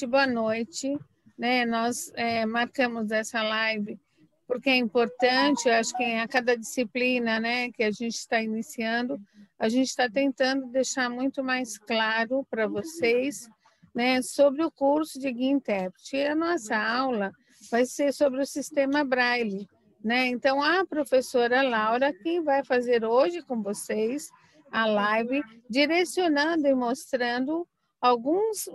Boa noite, né? Nós marcamos essa live porque é importante. Eu acho que a cada disciplina, né, que a gente está iniciando, a gente está tentando deixar muito mais claro para vocês, né, sobre o curso de Guia Intérprete. E a nossa aula vai ser sobre o sistema Braille, né? Então, a professora Laura que vai fazer hoje com vocês a live, direcionando e mostrando alguns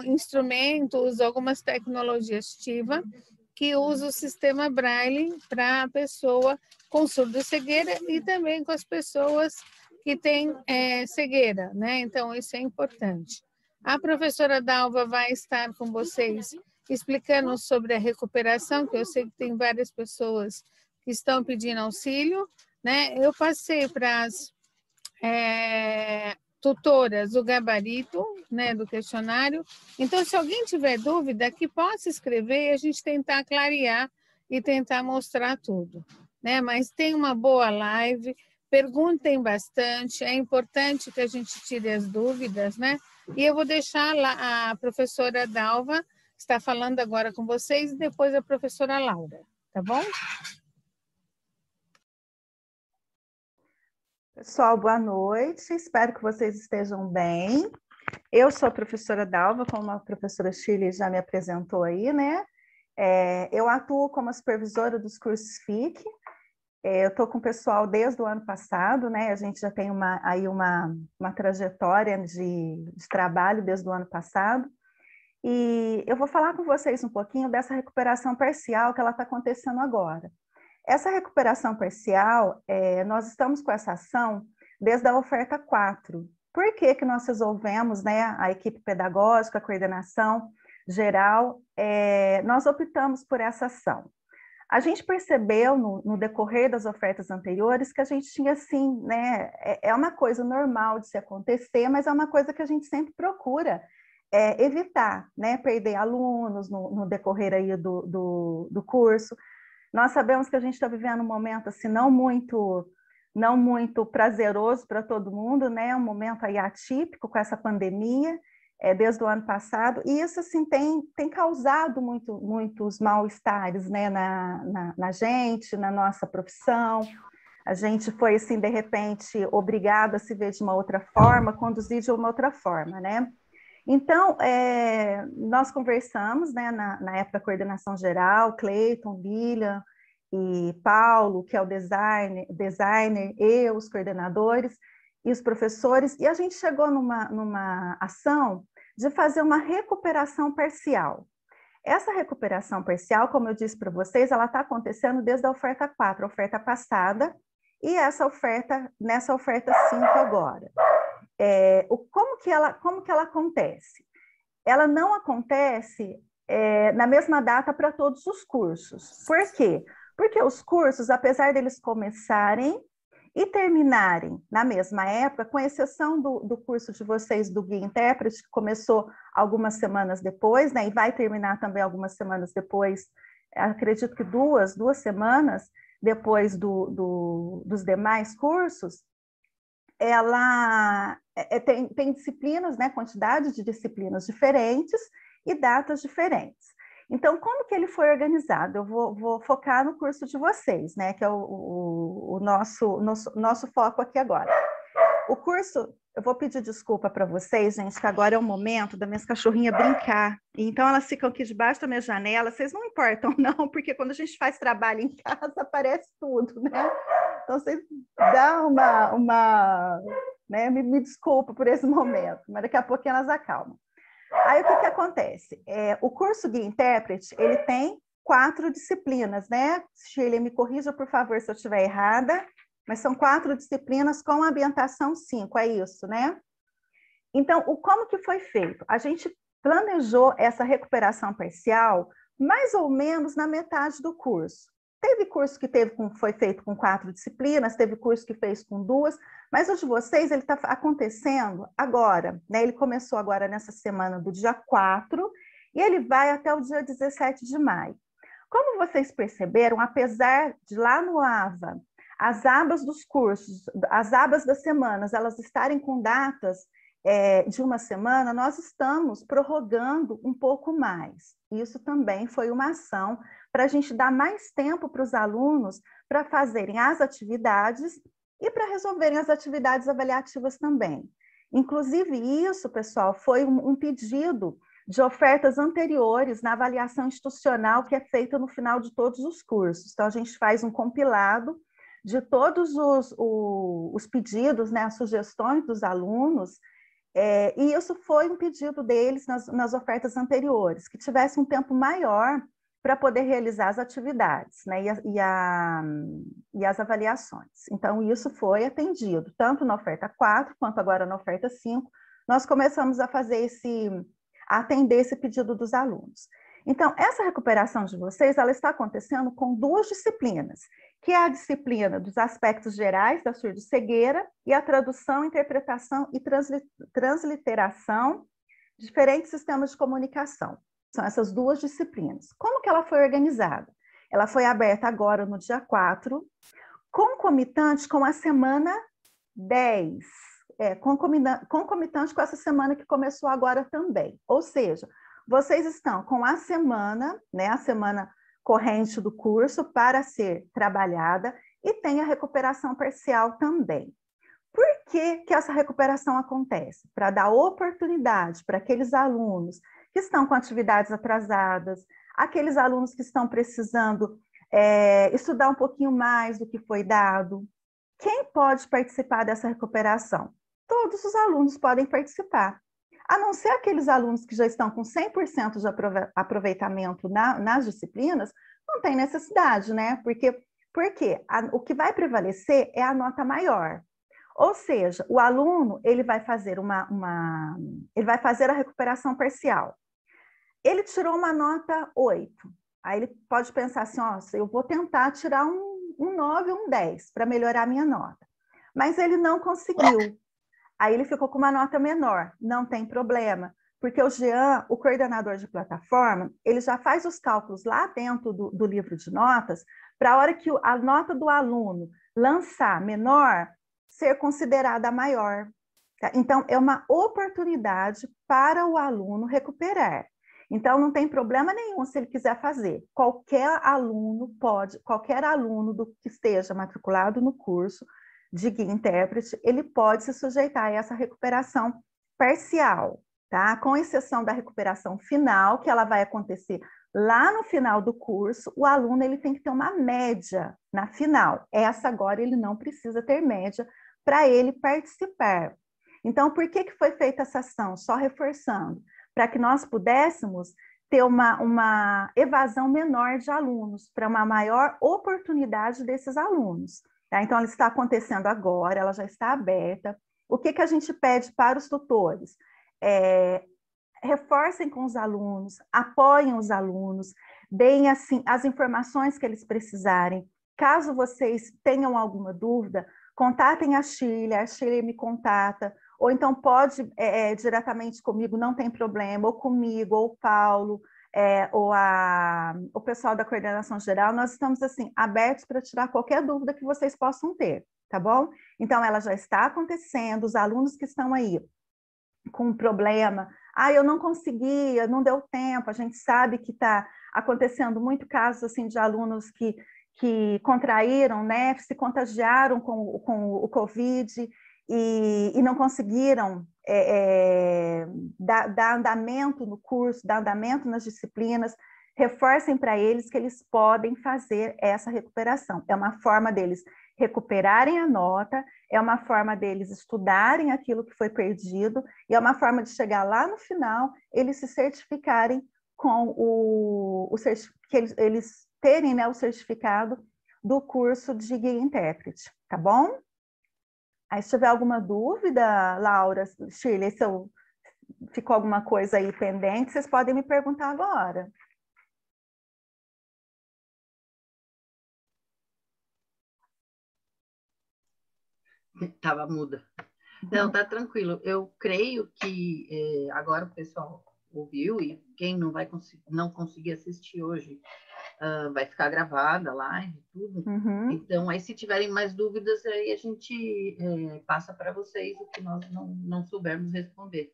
instrumentos, algumas tecnologias TIVA que usam o sistema Braille para a pessoa com surdo e cegueira e também com as pessoas que têm cegueira, né? Então, isso é importante. A professora Dalva vai estar com vocês explicando sobre a recuperação, que eu sei que tem várias pessoas que estão pedindo auxílio, né? Eu passei para as tutoras o gabarito, né, do questionário. Então, se alguém tiver dúvida, que possa escrever e a gente tentar clarear e tentar mostrar tudo, né? Mas tem uma boa live, perguntem bastante, é importante que a gente tire as dúvidas, né? E eu vou deixar a professora Dalva, que está falando agora com vocês, e depois a professora Laura, tá bom? Pessoal, boa noite, espero que vocês estejam bem. Eu sou a professora Dalva, como a professora Shirley já me apresentou aí, né? Eu atuo como supervisora dos cursos FIC. Eu estou com o pessoal desde o ano passado, né? A gente já tem uma trajetória de trabalho desde o ano passado. E eu vou falar com vocês um pouquinho dessa recuperação parcial que ela está acontecendo agora. Essa recuperação parcial, nós estamos com essa ação desde a oferta 4. Por que que nós resolvemos, né, a equipe pedagógica, a coordenação geral, nós optamos por essa ação? A gente percebeu no decorrer das ofertas anteriores que a gente tinha, assim, né, é uma coisa normal de se acontecer, mas é uma coisa que a gente sempre procura evitar, né, perder alunos no decorrer aí do curso. Nós sabemos que a gente está vivendo um momento assim não muito prazeroso para todo mundo, né? Um momento aí atípico com essa pandemia, desde o ano passado, e isso assim tem causado muitos mal-estares, né? Na gente, na nossa profissão. A gente foi assim de repente obrigado a se ver de uma outra forma, conduzir de uma outra forma, né? Então, nós conversamos, né, na época da coordenação geral, Cleiton, Lilian e Paulo, que é o designer, eu, os coordenadores e os professores, e a gente chegou numa ação de fazer uma recuperação parcial. Essa recuperação parcial, como eu disse para vocês, ela está acontecendo desde a oferta 4, a oferta passada, e nessa oferta 5 agora. Como que ela acontece? Ela não acontece na mesma data para todos os cursos. Por quê? Porque os cursos, apesar deles começarem e terminarem na mesma época, com exceção do curso de vocês do Guia Intérprete, que começou algumas semanas depois, né, e vai terminar também algumas semanas depois, acredito que duas semanas depois dos demais cursos, ela tem disciplinas, né, quantidade de disciplinas diferentes e datas diferentes. Então, como que ele foi organizado? Eu vou focar no curso de vocês, né, que é o nosso foco aqui agora. O curso, eu vou pedir desculpa para vocês, gente, que agora é o momento da minha cachorrinha brincar. Então, elas ficam aqui debaixo da minha janela. Vocês não importam, não, porque quando a gente faz trabalho em casa, aparece tudo, né? Então, vocês dão né, me desculpa por esse momento, mas daqui a pouquinho elas acalmam. Aí, o que acontece? O curso Guia Intérprete, ele tem 4 disciplinas, né? Shirley, me corrija, por favor, se eu estiver errada, mas são 4 disciplinas com ambientação 5, é isso, né? Então, como que foi feito? A gente planejou essa recuperação parcial mais ou menos na metade do curso. Teve curso que foi feito com 4 disciplinas, teve curso que fez com 2, mas o de vocês ele está acontecendo agora, né? Ele começou agora nessa semana do dia 4 e ele vai até o dia 17 de maio. Como vocês perceberam, apesar de lá no AVA, as abas dos cursos, as abas das semanas, elas estarem com datas de uma semana, nós estamos prorrogando um pouco mais. Isso também foi uma ação para a gente dar mais tempo para os alunos para fazerem as atividades e para resolverem as atividades avaliativas também. Inclusive, isso, pessoal, foi um pedido de ofertas anteriores na avaliação institucional que é feita no final de todos os cursos. Então, a gente faz um compilado de todos os pedidos, né, as sugestões dos alunos, e isso foi um pedido deles nas ofertas anteriores, que tivesse um tempo maior para poder realizar as atividades, né, e as avaliações. Então, isso foi atendido, tanto na oferta 4, quanto agora na oferta 5, nós começamos a atender esse pedido dos alunos. Então, essa recuperação de vocês, ela está acontecendo com 2 disciplinas, que é a disciplina dos aspectos gerais da surdo-cegueira e a tradução, interpretação e transliteração de diferentes sistemas de comunicação. São essas 2 disciplinas. Como que ela foi organizada? Ela foi aberta agora no dia 4, concomitante com a semana 10, concomitante com essa semana que começou agora também. Ou seja, vocês estão com a semana, né, a semana corrente do curso para ser trabalhada e tem a recuperação parcial também. Por que que essa recuperação acontece? Para dar oportunidade para aqueles alunos que estão com atividades atrasadas, aqueles alunos que estão precisando estudar um pouquinho mais do que foi dado. Quem pode participar dessa recuperação? Todos os alunos podem participar. A não ser aqueles alunos que já estão com 100% de aproveitamento nas disciplinas, não tem necessidade, né? Porque o que vai prevalecer é a nota maior. Ou seja, o aluno ele vai fazer ele vai fazer a recuperação parcial. Ele tirou uma nota 8. Aí ele pode pensar assim, eu vou tentar tirar um 9 ou um 10 para melhorar a minha nota. Mas ele não conseguiu. Aí ele ficou com uma nota menor, não tem problema, porque o Jean, o coordenador de plataforma, ele já faz os cálculos lá dentro do livro de notas, para a hora que a nota do aluno lançar menor, ser considerada maior. Tá? Então, é uma oportunidade para o aluno recuperar. Então, não tem problema nenhum se ele quiser fazer. Qualquer aluno que esteja matriculado no curso de guia intérprete, ele pode se sujeitar a essa recuperação parcial, tá? Com exceção da recuperação final, que ela vai acontecer lá no final do curso, o aluno ele tem que ter uma média na final. Essa agora ele não precisa ter média para ele participar. Então, por que foi feita essa ação? Só reforçando, para que nós pudéssemos ter uma evasão menor de alunos, para uma maior oportunidade desses alunos. Tá? Então, ela está acontecendo agora, ela já está aberta. O que a gente pede para os tutores? Reforcem com os alunos, apoiem os alunos, deem assim, as informações que eles precisarem. Caso vocês tenham alguma dúvida, contatem a Shirley me contata, ou então pode diretamente comigo, não tem problema, ou comigo, ou o Paulo, ou o pessoal da coordenação geral, nós estamos assim abertos para tirar qualquer dúvida que vocês possam ter, tá bom? Então, ela já está acontecendo, os alunos que estão aí com problema, eu não conseguia, não deu tempo, a gente sabe que está acontecendo muito casos assim, de alunos que contraíram, né, se contagiaram com o Covid e não conseguiram dar andamento no curso, dar andamento nas disciplinas. Reforcem para eles que eles podem fazer essa recuperação. É uma forma deles recuperarem a nota, é uma forma deles estudarem aquilo que foi perdido, e é uma forma de chegar lá no final, eles se certificarem com que eles terem, né, o certificado do curso de guia intérprete, tá bom? Aí, se tiver alguma dúvida, Laura, Shirley, se ficou alguma coisa aí pendente, vocês podem me perguntar agora. Estava muda. Não, tá tranquilo. Eu creio que agora o pessoal ouviu, e quem não conseguir assistir hoje vai ficar gravada a live, tudo. Então, aí se tiverem mais dúvidas, aí a gente passa para vocês o que nós não soubermos responder.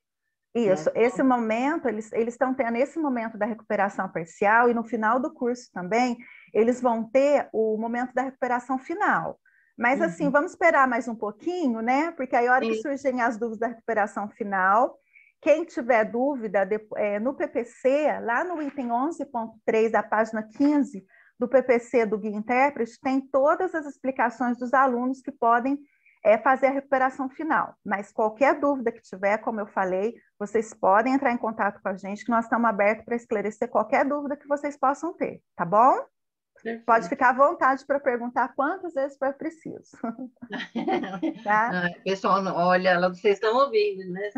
Isso, Né? esse momento, eles estão tendo esse momento da recuperação parcial, e no final do curso também, eles vão ter o momento da recuperação final. Mas, assim, vamos esperar mais um pouquinho, né? Porque aí, a hora que surgem as dúvidas da recuperação final, quem tiver dúvida, no PPC, lá no item 11.3 da página 15 do PPC do Guia Intérprete, tem todas as explicações dos alunos que podem fazer a recuperação final. Mas qualquer dúvida que tiver, como eu falei, vocês podem entrar em contato com a gente, que nós estamos abertos para esclarecer qualquer dúvida que vocês possam ter, tá bom? Perfeito. Pode ficar à vontade para perguntar quantas vezes for preciso. Tá? Pessoal, olha, vocês estão ouvindo, né?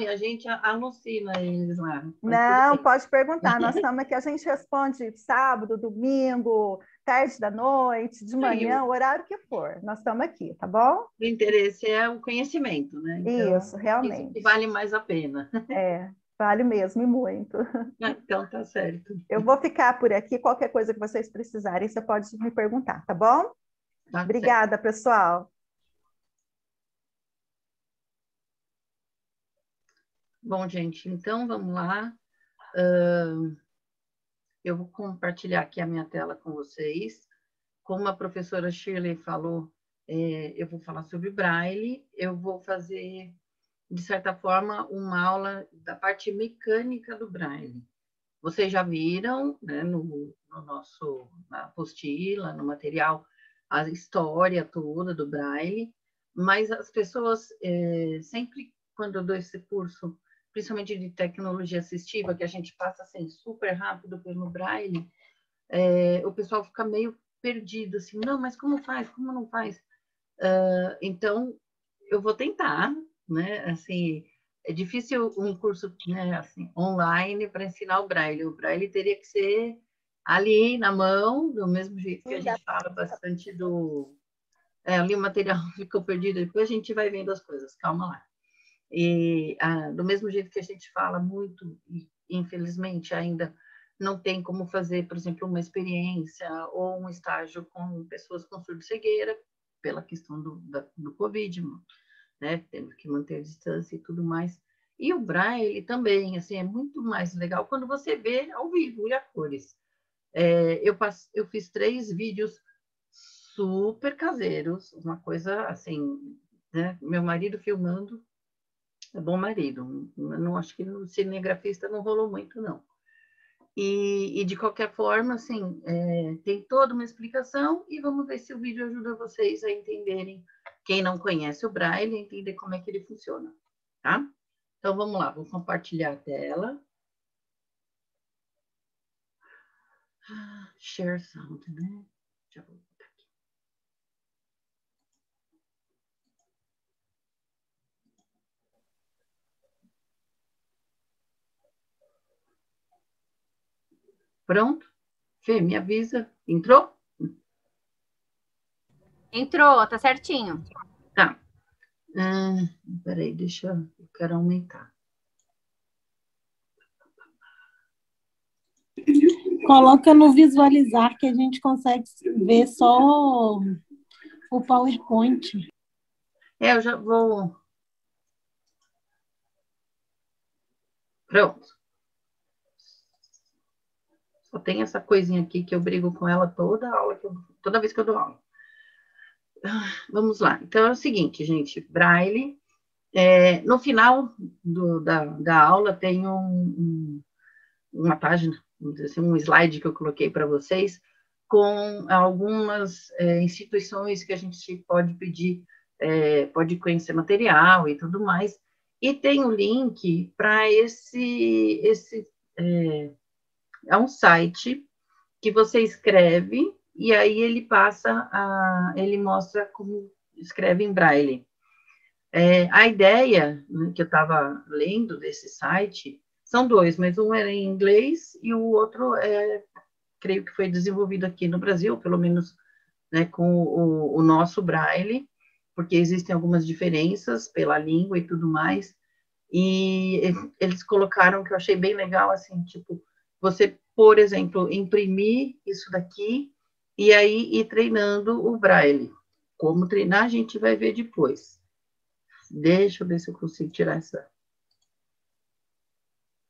A gente alucina eles lá. Não, pode perguntar. Nós estamos aqui, a gente responde sábado, domingo, tarde da noite, de manhã, o horário que for. Nós estamos aqui, tá bom? O interesse é o conhecimento, né? Então, isso, realmente. Isso que vale mais a pena. Vale mesmo, e muito. Então, tá certo. Eu vou ficar por aqui, qualquer coisa que vocês precisarem, você pode me perguntar, tá bom? Tá Obrigada, certo. pessoal. Bom, gente, então vamos lá. Eu vou compartilhar aqui a minha tela com vocês. Como a professora Shirley falou, eu vou falar sobre Braille, eu vou fazer, de certa forma, uma aula da parte mecânica do Braille. Vocês já viram, né, na apostila, no material, a história toda do Braille, mas as pessoas, sempre quando eu dou esse curso, principalmente de tecnologia assistiva, que a gente passa assim, super rápido pelo Braille, o pessoal fica meio perdido, assim, não, mas como faz, como não faz? Então, eu vou tentar, né, assim, é difícil um curso, né, assim, online para ensinar o Braille. O Braille teria que ser ali na mão, do mesmo jeito que a gente fala bastante do... ali o material ficou perdido, depois a gente vai vendo as coisas, calma lá. E do mesmo jeito que a gente fala muito, e infelizmente ainda não tem como fazer, por exemplo, uma experiência ou um estágio com pessoas com surdo-cegueira, pela questão do Covid, né? Temos que manter a distância e tudo mais. E o Braille também, assim, é muito mais legal quando você vê ao vivo e a cores. Eu fiz 3 vídeos super caseiros, uma coisa assim, né? Meu marido filmando, é bom marido, não acho que no cinegrafista não rolou muito, não. E de qualquer forma, assim, tem toda uma explicação e vamos ver se o vídeo ajuda vocês a entenderem, quem não conhece o Braille, entender como é que ele funciona, tá? Então, vamos lá, vou compartilhar a tela. Share sound, né? Já vou botar aqui. Pronto? Fê, me avisa. Entrou? Entrou, tá certinho. Tá. Peraí, eu quero aumentar. Coloca no visualizar que a gente consegue ver só o PowerPoint. Eu já vou... Pronto. Só tem essa coisinha aqui que eu brigo com ela toda aula, toda vez que eu dou aula. Vamos lá. Então, é o seguinte, gente. Braille. No final da aula tem uma página, assim, um slide que eu coloquei para vocês, com algumas instituições que a gente pode pedir, pode conhecer material e tudo mais. E tem o link para é um site que você escreve e aí ele ele mostra como escreve em Braille. A ideia, né, que eu estava lendo desse site, são 2, mas um era em inglês e o outro, creio que foi desenvolvido aqui no Brasil, pelo menos, né, com o nosso Braille, porque existem algumas diferenças pela língua e tudo mais, e eles colocaram, que eu achei bem legal, assim, tipo, você, por exemplo, imprimir isso daqui e aí ir treinando o braille. Como treinar, a gente vai ver depois. Deixa eu ver se eu consigo tirar essa.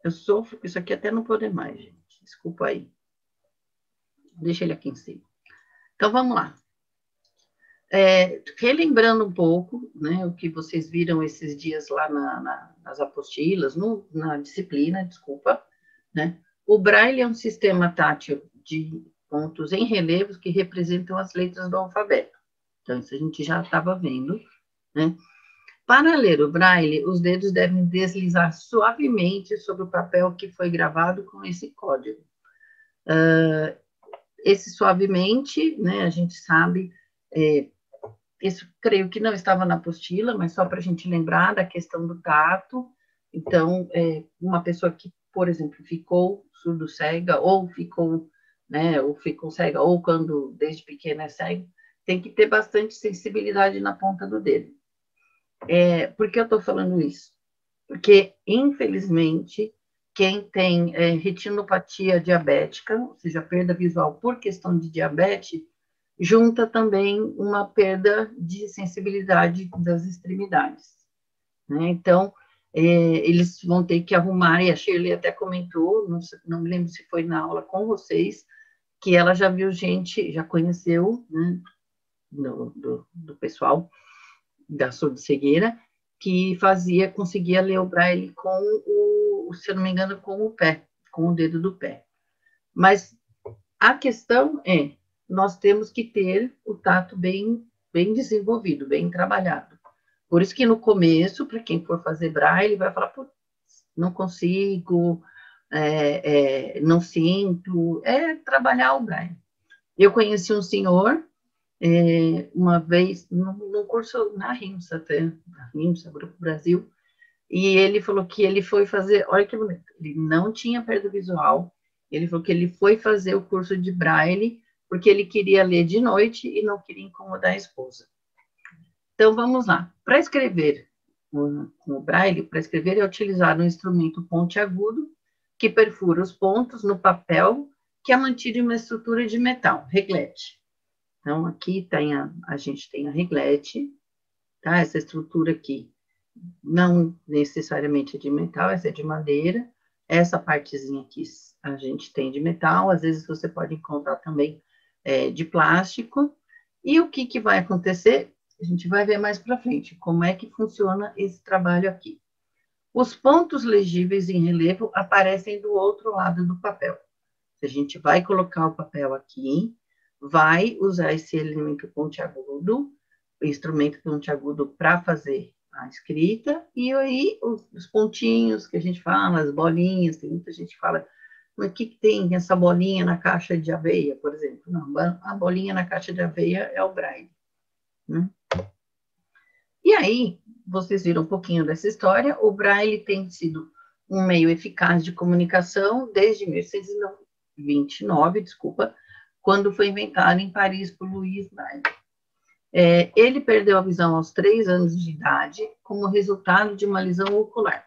Eu sofro com isso aqui até não poder mais, gente. Desculpa aí. Deixa ele aqui em cima. Então, vamos lá. Relembrando um pouco, né, o que vocês viram esses dias lá nas apostilas, na disciplina, desculpa, né? O Braille é um sistema tátil de pontos em relevos que representam as letras do alfabeto. Então, isso a gente já estava vendo, né? Para ler o Braille, os dedos devem deslizar suavemente sobre o papel que foi gravado com esse código. Esse suavemente, né, a gente sabe, isso creio que não estava na apostila, mas só para a gente lembrar da questão do tato. Então, uma pessoa que, por exemplo, ficou surdo-cega, ou ficou, né, ou ficou cega, ou quando desde pequena é cego, tem que ter bastante sensibilidade na ponta do dedo. Por que eu estou falando isso? Porque, infelizmente, quem tem retinopatia diabética, ou seja, perda visual por questão de diabetes, junta também uma perda de sensibilidade das extremidades, né? Então, eles vão ter que arrumar, e a Shirley até comentou, não me lembro se foi na aula com vocês, que ela já viu gente, já conheceu, né, do pessoal da surdo-cegueira, que conseguia ler o Braille com se eu não me engano, com o pé, com o dedo do pé. Mas a questão nós temos que ter o tato bem desenvolvido, bem trabalhado. Por isso que no começo, para quem for fazer Braille, vai falar, não consigo, não sinto, trabalhar o Braille. Eu conheci um senhor, uma vez, num curso na RIMSA, Grupo Brasil, e ele falou que ele foi fazer, olha que bonito, ele não tinha perda visual, ele falou que ele foi fazer o curso de Braille, porque ele queria ler de noite e não queria incomodar a esposa. Então, vamos lá. Para escrever com o Braille, para escrever é utilizar um instrumento pontiagudo que perfura os pontos no papel que é mantido em uma estrutura de metal, reglete. Então, aqui a gente tem a reglete, tá? Essa estrutura aqui não necessariamente é de metal, essa é de madeira. Essa partezinha aqui a gente tem de metal, às vezes você pode encontrar também de plástico. E o que vai acontecer? A gente vai ver mais para frente como é que funciona esse trabalho aqui. Os pontos legíveis em relevo aparecem do outro lado do papel. A gente vai colocar o papel aqui, vai usar esse elemento pontiagudo, o instrumento pontiagudo para fazer a escrita, e aí os pontinhos que a gente fala, as bolinhas, tem muita gente que fala, mas o que tem essa bolinha na caixa de aveia, por exemplo? Não, a bolinha na caixa de aveia é o Braille, né? E aí, vocês viram um pouquinho dessa história, o Braille tem sido um meio eficaz de comunicação desde 1629, quando foi inventado em Paris por Louis Braille. Ele perdeu a visão aos 3 anos de idade, como resultado de uma lesão ocular.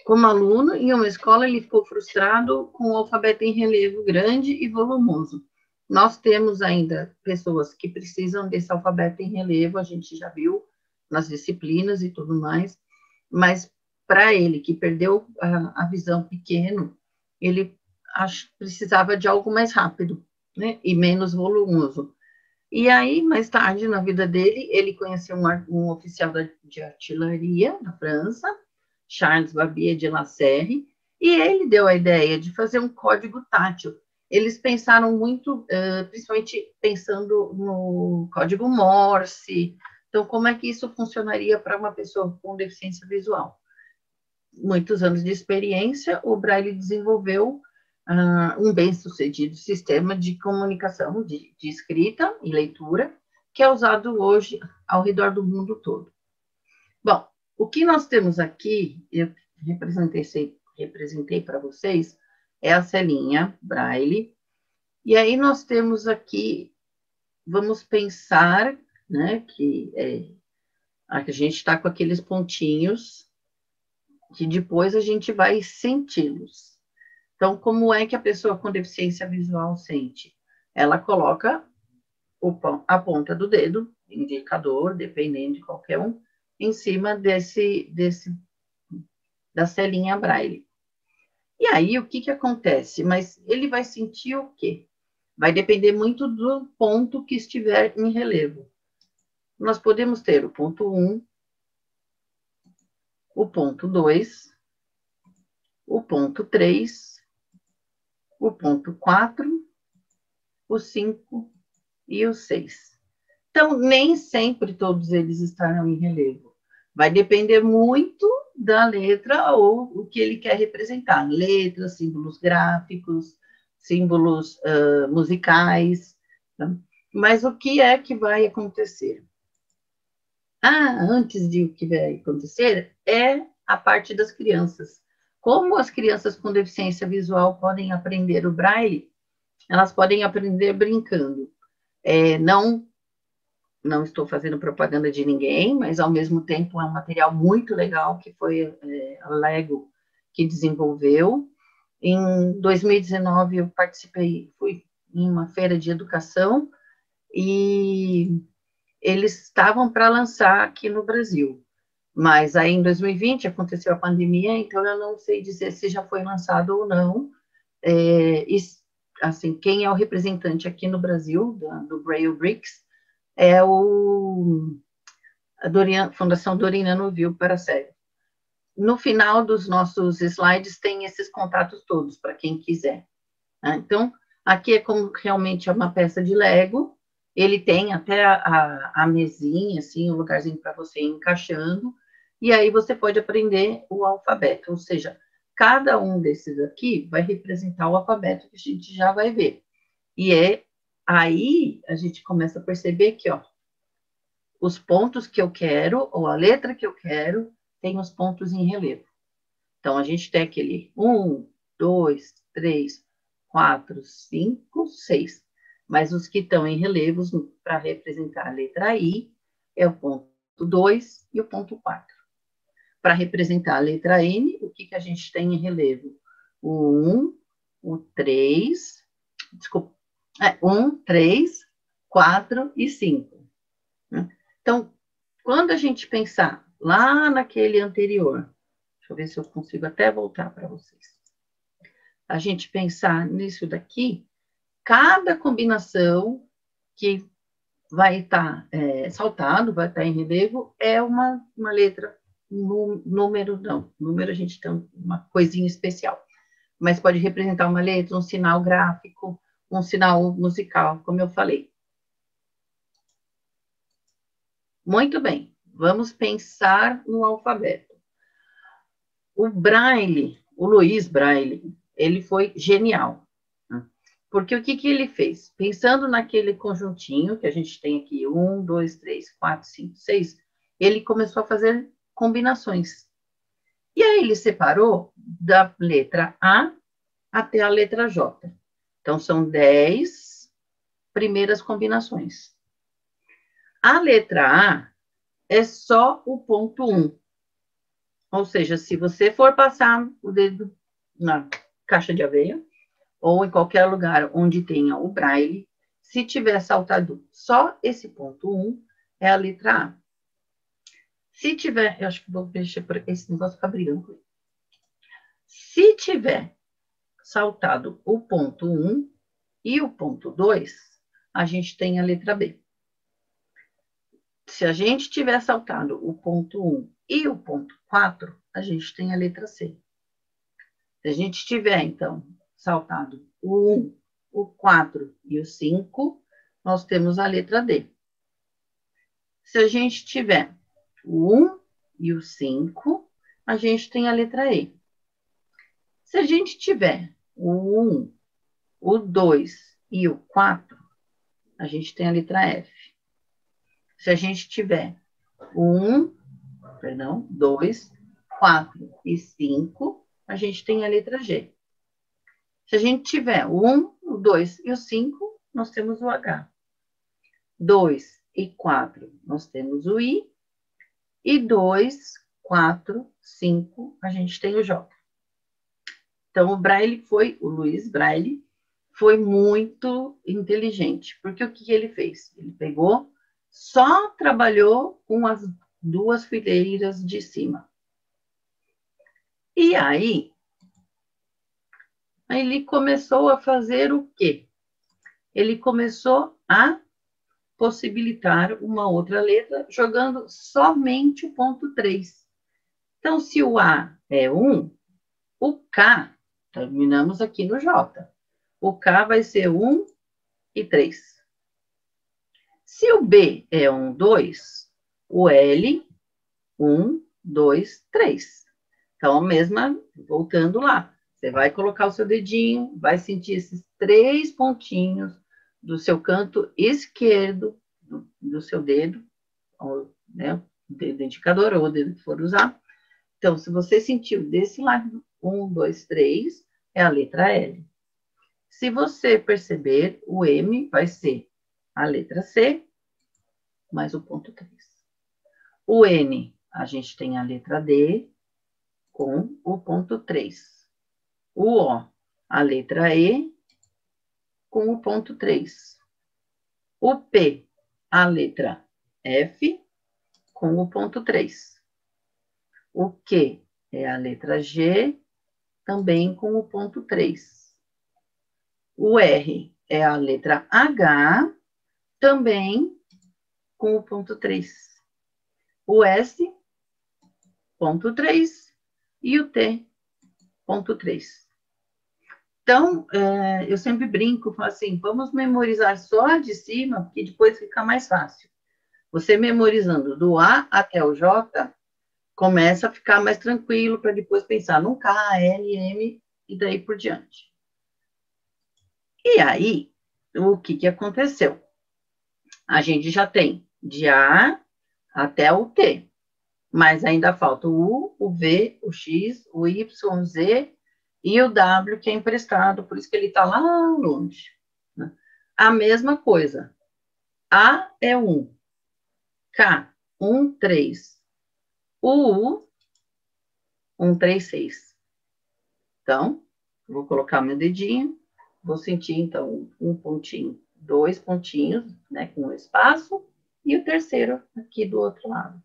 Como aluno, em uma escola, ele ficou frustrado com o alfabeto em relevo grande e volumoso. Nós temos ainda pessoas que precisam desse alfabeto em relevo, a gente já viu nas disciplinas e tudo mais, mas para ele, que perdeu a visão pequeno, ele precisava de algo mais rápido, né, e menos volumoso. E aí, mais tarde, na vida dele, ele conheceu um oficial de artilharia da França, Charles Babier de La Serre, e ele deu a ideia de fazer um código tátil. Eles pensaram muito, principalmente pensando no código Morse. Então, como é que isso funcionaria para uma pessoa com deficiência visual? Muitos anos de experiência, o Braille desenvolveu um bem-sucedido sistema de comunicação, de escrita e leitura, que é usado hoje ao redor do mundo todo. Bom, o que nós temos aqui, eu representei para vocês, é a celinha Braille, e aí nós temos aqui, vamos pensar, né, que a gente está com aqueles pontinhos, que depois a gente vai senti-los. Então, como é que a pessoa com deficiência visual sente? Ela coloca a ponta do dedo, indicador, dependendo de qualquer um, em cima da telinha Braille. E aí, o que acontece? Mas ele vai sentir o quê? Vai depender muito do ponto que estiver em relevo. Nós podemos ter o ponto 1, o ponto 2, o ponto 3, o ponto 4, o 5 e o 6. Então, nem sempre todos eles estarão em relevo. Vai depender muito da letra ou o que ele quer representar. Letras, símbolos gráficos, símbolos musicais. Tá? Mas o que é que vai acontecer? Antes de o que vai acontecer, é a parte das crianças. Como as crianças com deficiência visual podem aprender o Braille? Elas podem aprender brincando. Não estou fazendo propaganda de ninguém, mas ao mesmo tempo é um material muito legal que foi a Lego que desenvolveu. Em 2019 eu fui em uma feira de educação e eles estavam para lançar aqui no Brasil. Mas aí em 2020 aconteceu a pandemia, então eu não sei dizer se já foi lançado ou não. Assim, quem é o representante aqui no Brasil do Braille Bricks é a Fundação Dorina Novil para Cego. No final dos nossos slides tem esses contatos todos, para quem quiser. Né? Então, aqui é como realmente é uma peça de Lego, ele tem até a mesinha, assim, um lugarzinho para você ir encaixando, e aí você pode aprender o alfabeto, ou seja, cada um desses aqui vai representar o alfabeto que a gente já vai ver. E aí a gente começa a perceber que, ó, os pontos que eu quero, ou a letra que eu quero, tem os pontos em relevo. Então, a gente tem aquele 1, 2, 3, 4, 5, 6. Mas os que estão em relevos para representar a letra I é o ponto 2 e o ponto 4. Para representar a letra N, o que a gente tem em relevo? O 1, o 3, desculpa, 1, 3, 4 e 5. Então, quando a gente pensar lá naquele anterior, deixa eu ver se eu consigo até voltar para vocês. A gente pensar nisso daqui, cada combinação que vai estar saltado, vai estar em relevo, é uma letra, número não. Número a gente tem uma coisinha especial. Mas pode representar uma letra, um sinal gráfico, um sinal musical, como eu falei. Muito bem, vamos pensar no alfabeto. O Braille, o Louis Braille, ele foi genial. Né? Porque o que ele fez? Pensando naquele conjuntinho que a gente tem aqui, 1, 2, 3, 4, 5, 6, ele começou a fazer combinações. E aí ele separou da letra A até a letra J. Então, são 10 primeiras combinações. A letra A é só o ponto 1. Ou seja, se você for passar o dedo na caixa de aveia, ou em qualquer lugar onde tenha o Braille, se tiver saltado só esse ponto 1, é a letra A. Se tiver, eu acho que vou mexer por esse negócio ficar brigando. Se tiver saltado o ponto 1 e o ponto 2, a gente tem a letra B. Se a gente tiver saltado o ponto 1 e o ponto 4, a gente tem a letra C. Se a gente tiver, então, saltado o 1, o 4 e o 5, nós temos a letra D. Se a gente tiver o 1 e o 5, a gente tem a letra E. Se a gente tiver o 1, o 2 e o 4, a gente tem a letra F. Se a gente tiver o 2, 4 e 5, a gente tem a letra G. Se a gente tiver o 1, o 2 e o 5, nós temos o H. 2 e 4, nós temos o I. E 2, 4, 5, a gente tem o J. Então, o Luiz Braille foi muito inteligente, porque o que ele fez? Ele pegou, só trabalhou com as 2 fileiras de cima. E aí, ele começou a fazer o quê? Ele começou a possibilitar uma outra letra, jogando somente o ponto 3. Então, se o A é 1, o K, terminamos aqui no J. O K vai ser 1 e 3. Se o B é 1, 2, o L, 1, 2, 3. Então, a mesma, voltando lá. Você vai colocar o seu dedinho, vai sentir esses 3 pontinhos do seu canto esquerdo do seu dedo, ou, né, o dedo indicador ou o dedo que for usar. Então, se você sentiu desse lado, 1, 2, 3, é a letra L. Se você perceber, o M vai ser a letra C, mais o ponto 3. O N, a gente tem a letra D, com o ponto 3. O O, a letra E, com o ponto 3. O P, a letra F, com o ponto 3. O Q é a letra G, também com o ponto 3. O R é a letra H, também com o ponto 3. O S, ponto 3, e o T, ponto 3. Então, eu sempre brinco, falo assim, vamos memorizar só a de cima, porque depois fica mais fácil. Você memorizando do A até o J, começa a ficar mais tranquilo para depois pensar no K, L, M e daí por diante. E aí, o que aconteceu? A gente já tem de A até o T, mas ainda falta o U, o V, o X, o Y, o Z e o W, que é emprestado, por isso que ele está lá longe. Né? A mesma coisa. A é 1, K, 1, 3, o U, 1, 3, 6. Então, vou colocar meu dedinho, vou sentir, então, um pontinho, 2 pontinhos, né, com espaço, e o terceiro aqui do outro lado.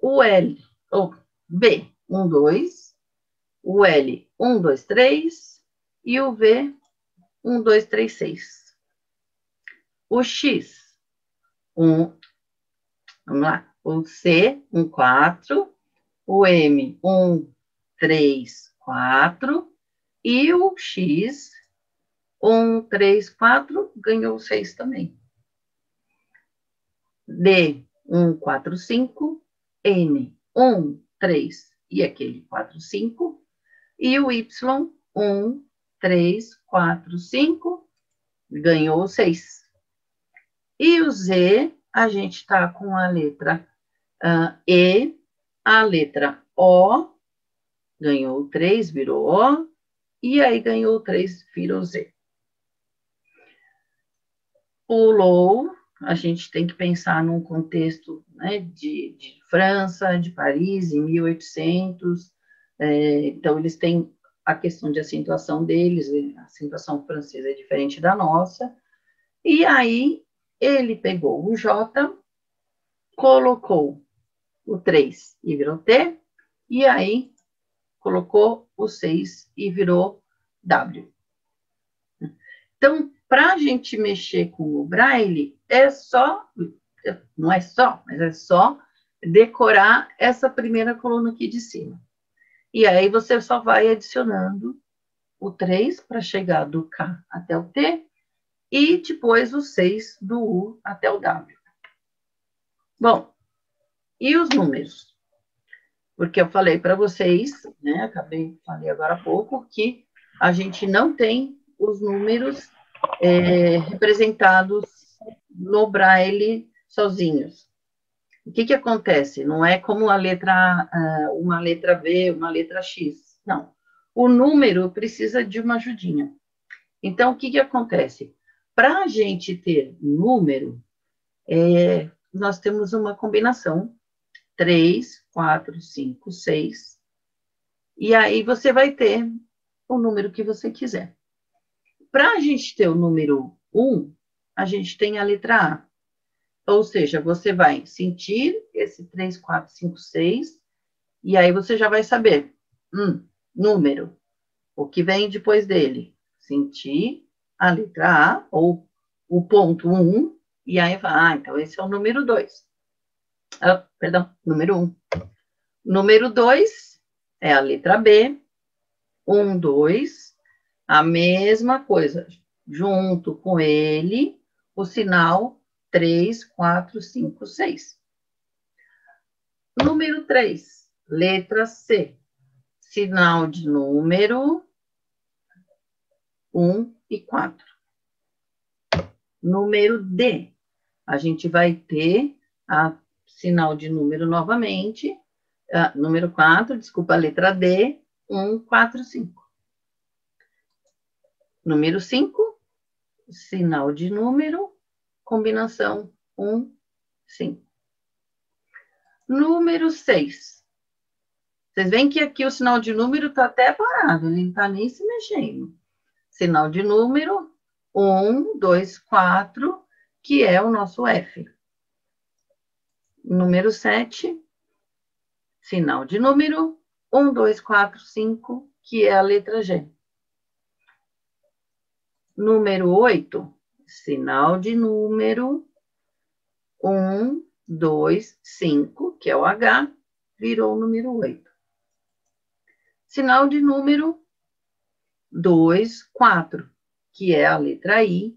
O L, ou B, 1, 2, o L, 1, 2, 3, e o V, 1, 2, 3, 6. O X, vamos lá, o C, 1, 4, o M, 1, 3, 4, e o X, 1, 3, 4, ganhou 6 também. D, 1, 4, 5, N, 1, 3, e aquele 4, 5, e o Y, 1, 3, 4, 5, ganhou 6. E o Z, a gente está com a letra E, a letra O, ganhou 3, virou O, e aí ganhou 3, virou Z. O low, a gente tem que pensar num contexto, né, de França, de Paris, em 1800, então eles têm a questão de acentuação deles, a acentuação francesa é diferente da nossa, e aí ele pegou o J, colocou o 3 e virou T, e aí colocou o 6 e virou W. Então, para a gente mexer com o Braille, não é só, mas é só decorar essa primeira coluna aqui de cima. E aí você só vai adicionando o 3 para chegar do K até o T e depois o 6 do U até o W. Bom, e os números? Porque eu falei para vocês, né, falei agora há pouco, que a gente não tem os números representados no Braille sozinhos. O que acontece? Não é como uma letra V, uma letra X. Não. O número precisa de uma ajudinha. Então, o que acontece? Para a gente ter número, nós temos uma combinação 3, 4, 5, 6. E aí você vai ter o número que você quiser. Para a gente ter o número 1, a gente tem a letra A. Ou seja, você vai sentir esse 3, 4, 5, 6, e aí você já vai saber. Número. O que vem depois dele? Sentir a letra A, ou o ponto 1, e aí vai, então esse é o número 2. Número 1. Número 2 é a letra B. 1, 2, a mesma coisa. Junto com ele, o sinal 3, 4, 5, 6. Número 3, letra C. Sinal de número 1 e 4. Número D, a gente vai ter a sinal de número novamente. Número 4, desculpa, a letra D, 1, 4, 5. Número 5, sinal de número, combinação 1, 5. Número 6. Vocês veem que aqui o sinal de número está até parado, ele não está nem se mexendo. Sinal de número 1, 2, 4, que é o nosso F. Número 7, sinal de número 1, 2, 4, 5, que é a letra G. Número 8, sinal de número 1, 2, 5, que é o H, virou o número 8. Sinal de número 2, 4, que é a letra I,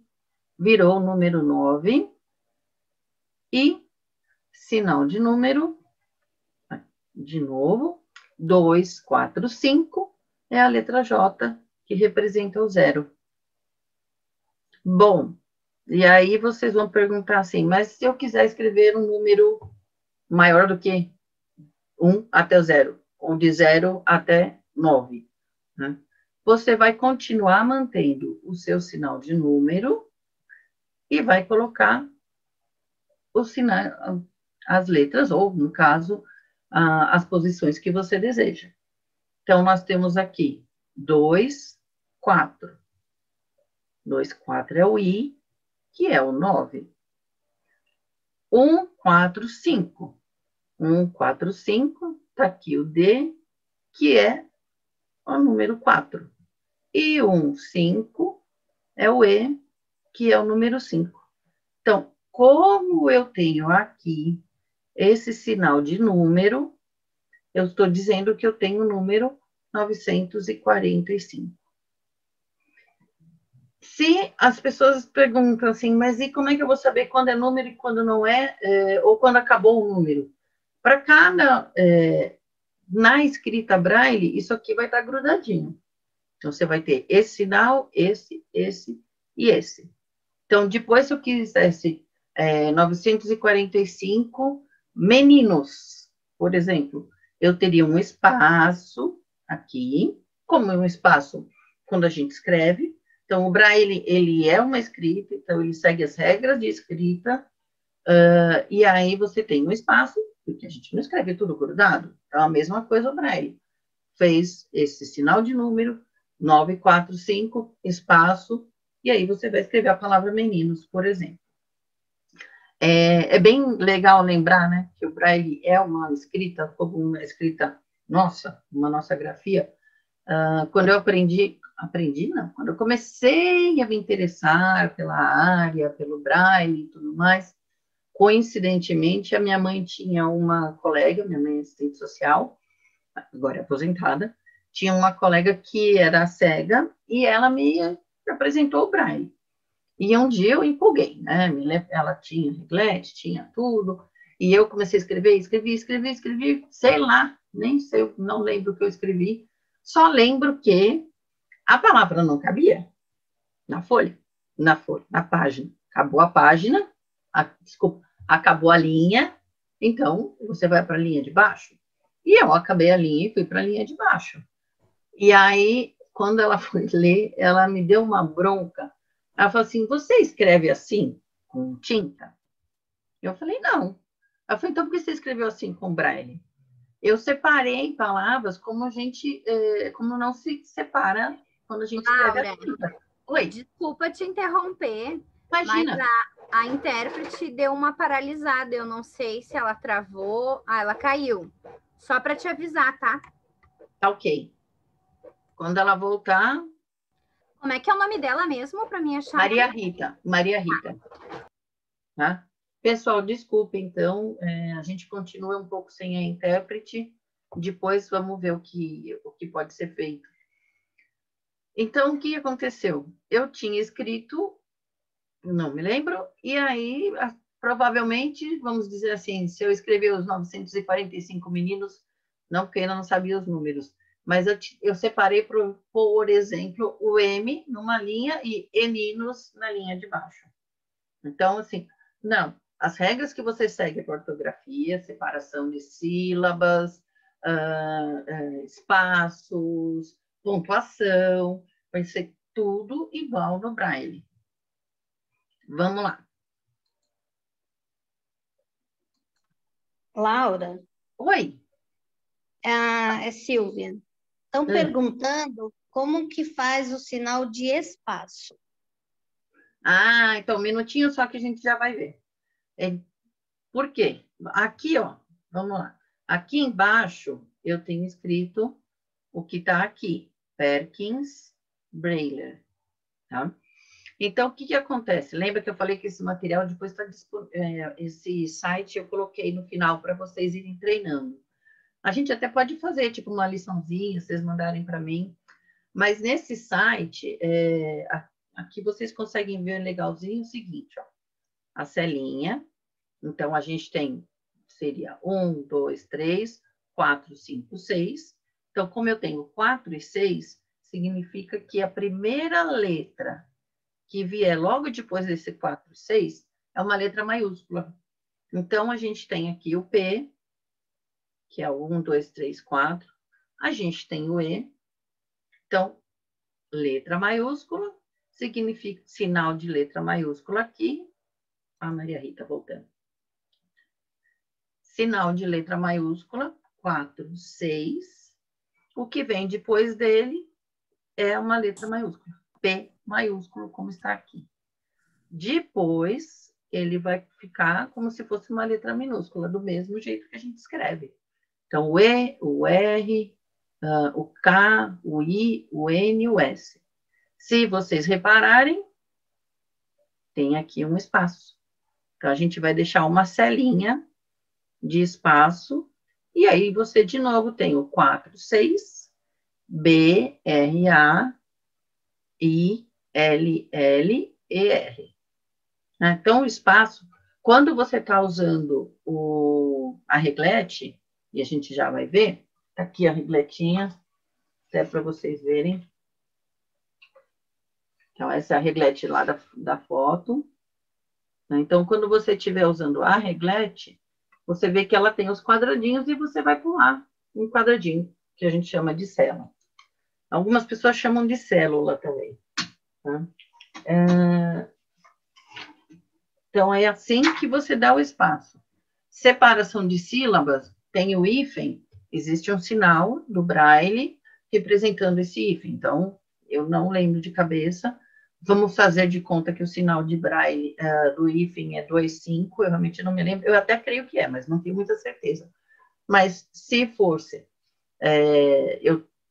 virou o número 9. E sinal de número, de novo, 2, 4, 5, é a letra J, que representa o 0. Bom, e aí vocês vão perguntar assim, mas se eu quiser escrever um número maior do que 1 até o 0, ou de 0 até 9, né? Você vai continuar mantendo o seu sinal de número e vai colocar o sinal, as letras, ou, no caso, as posições que você deseja. Então, nós temos aqui 2, 4. 2, 4 é o I, que é o 9. 1, 4, 5. 1, 4, 5. Está aqui o D, que é o número 4. E 1, 5 é o E, que é o número 5. Então, como eu tenho aqui esse sinal de número, eu estou dizendo que eu tenho o número 945. Se as pessoas perguntam assim, mas e como é que eu vou saber quando é número e quando não é, ou quando acabou o número? Para cada, na escrita Braille, isso aqui vai estar grudadinho. Então, você vai ter esse sinal, esse e esse. Então, depois, se eu quisesse 945 meninos, por exemplo, eu teria um espaço aqui, como um espaço quando a gente escreve. Então, o Braille, ele é uma escrita, então ele segue as regras de escrita, e aí você tem um espaço, porque a gente não escreve tudo grudado. Então, a mesma coisa o Braille. Fez esse sinal de número, 945, espaço, e aí você vai escrever a palavra meninos, por exemplo. É bem legal lembrar, né, que o Braille é uma escrita, nossa, uma nossa grafia. Quando eu quando eu comecei a me interessar pela área, pelo Braille e tudo mais, coincidentemente, a minha mãe tinha uma colega, minha mãe é assistente social, agora é aposentada, tinha uma colega que era cega e ela me apresentou o Braille. E um dia eu empolguei, né? Ela tinha reglete, tinha tudo, e eu comecei a escrever, escrevi, sei lá, nem sei, não lembro o que eu escrevi, só lembro que a palavra não cabia na folha, na página. Acabou a página, desculpa, acabou a linha, então você vai para a linha de baixo. E eu acabei a linha e fui para a linha de baixo. E aí, quando ela foi ler, ela me deu uma bronca. Ela falou assim, você escreve assim, com tinta? Eu falei, não. Ela falou, então por que você escreveu assim com braille? Eu separei palavras como a gente, como não se separa quando a gente escreve Laura, a sigla. Oi, desculpa te interromper, imagina. mas a intérprete deu uma paralisada. Eu não sei se ela travou. Ah, ela caiu. Só para te avisar, tá? Tá ok. Quando ela voltar, Como é que é o nome dela mesmo, para mim achar? Maria Rita. Maria Rita. Tá? Pessoal, desculpa, então, a gente continua um pouco sem a intérprete, depois vamos ver o que pode ser feito. Então, o que aconteceu? Eu tinha escrito, não me lembro, e aí, provavelmente, vamos dizer assim, se eu escrever os 945 meninos, não, porque eu não sabia os números, mas eu separei, por exemplo, o M numa linha e eninos na linha de baixo. Então, assim, não, as regras que você segue para ortografia, separação de sílabas, espaços, pontuação, vai ser tudo igual no Braille. Vamos lá. Laura, Oi. é Silvia. Estão perguntando como que faz o sinal de espaço. Ah, então, um minutinho só que a gente já vai ver. Por quê? Aqui, ó, vamos lá. Aqui embaixo, eu tenho escrito o que está aqui. Perkins Braille, tá? Então, o que acontece? Lembra que eu falei que esse material depois está disponível, esse site eu coloquei no final para vocês irem treinando. A gente até pode fazer, tipo, uma liçãozinha, vocês mandarem para mim, mas nesse site, aqui vocês conseguem ver legalzinho o seguinte, ó, a celinha, então a gente tem, seria 1, 2, 3, 4, 5, 6, então como eu tenho 4 e 6, significa que a primeira letra que vier logo depois desse 4 e 6 é uma letra maiúscula. Então, a gente tem aqui o P, que é o 1, 2, 3, 4. A gente tem o E. Então, letra maiúscula significa sinal de letra maiúscula aqui. A Maria Rita voltando. Sinal de letra maiúscula, 4, 6. O que vem depois dele é uma letra maiúscula. P maiúsculo, como está aqui. Depois, ele vai ficar como se fosse uma letra minúscula, do mesmo jeito que a gente escreve. Então, o E, o R, o K, o I, o N e o S. Se vocês repararem, tem aqui um espaço. Então, a gente vai deixar uma celinha de espaço, e aí você, de novo, tem o 4, 6, B, R, A, I, L, L, E, R. Então, o espaço, quando você está usando a reglete, e a gente já vai ver, tá aqui a regletinha, até para vocês verem. Então, essa é a reglete lá da foto. Então, quando você estiver usando a reglete, você vê que ela tem os quadradinhos e você vai pular um quadradinho, que a gente chama de célula. Algumas pessoas chamam de célula também. Tá? Então, é assim que você dá o espaço. Separação de sílabas, tem o hífen, existe um sinal do Braille representando esse hífen. Então, eu não lembro de cabeça. Vamos fazer de conta que o sinal de Braille do hífen é 2,5, eu realmente não me lembro. Eu até creio que é, mas não tenho muita certeza. Mas, se fosse,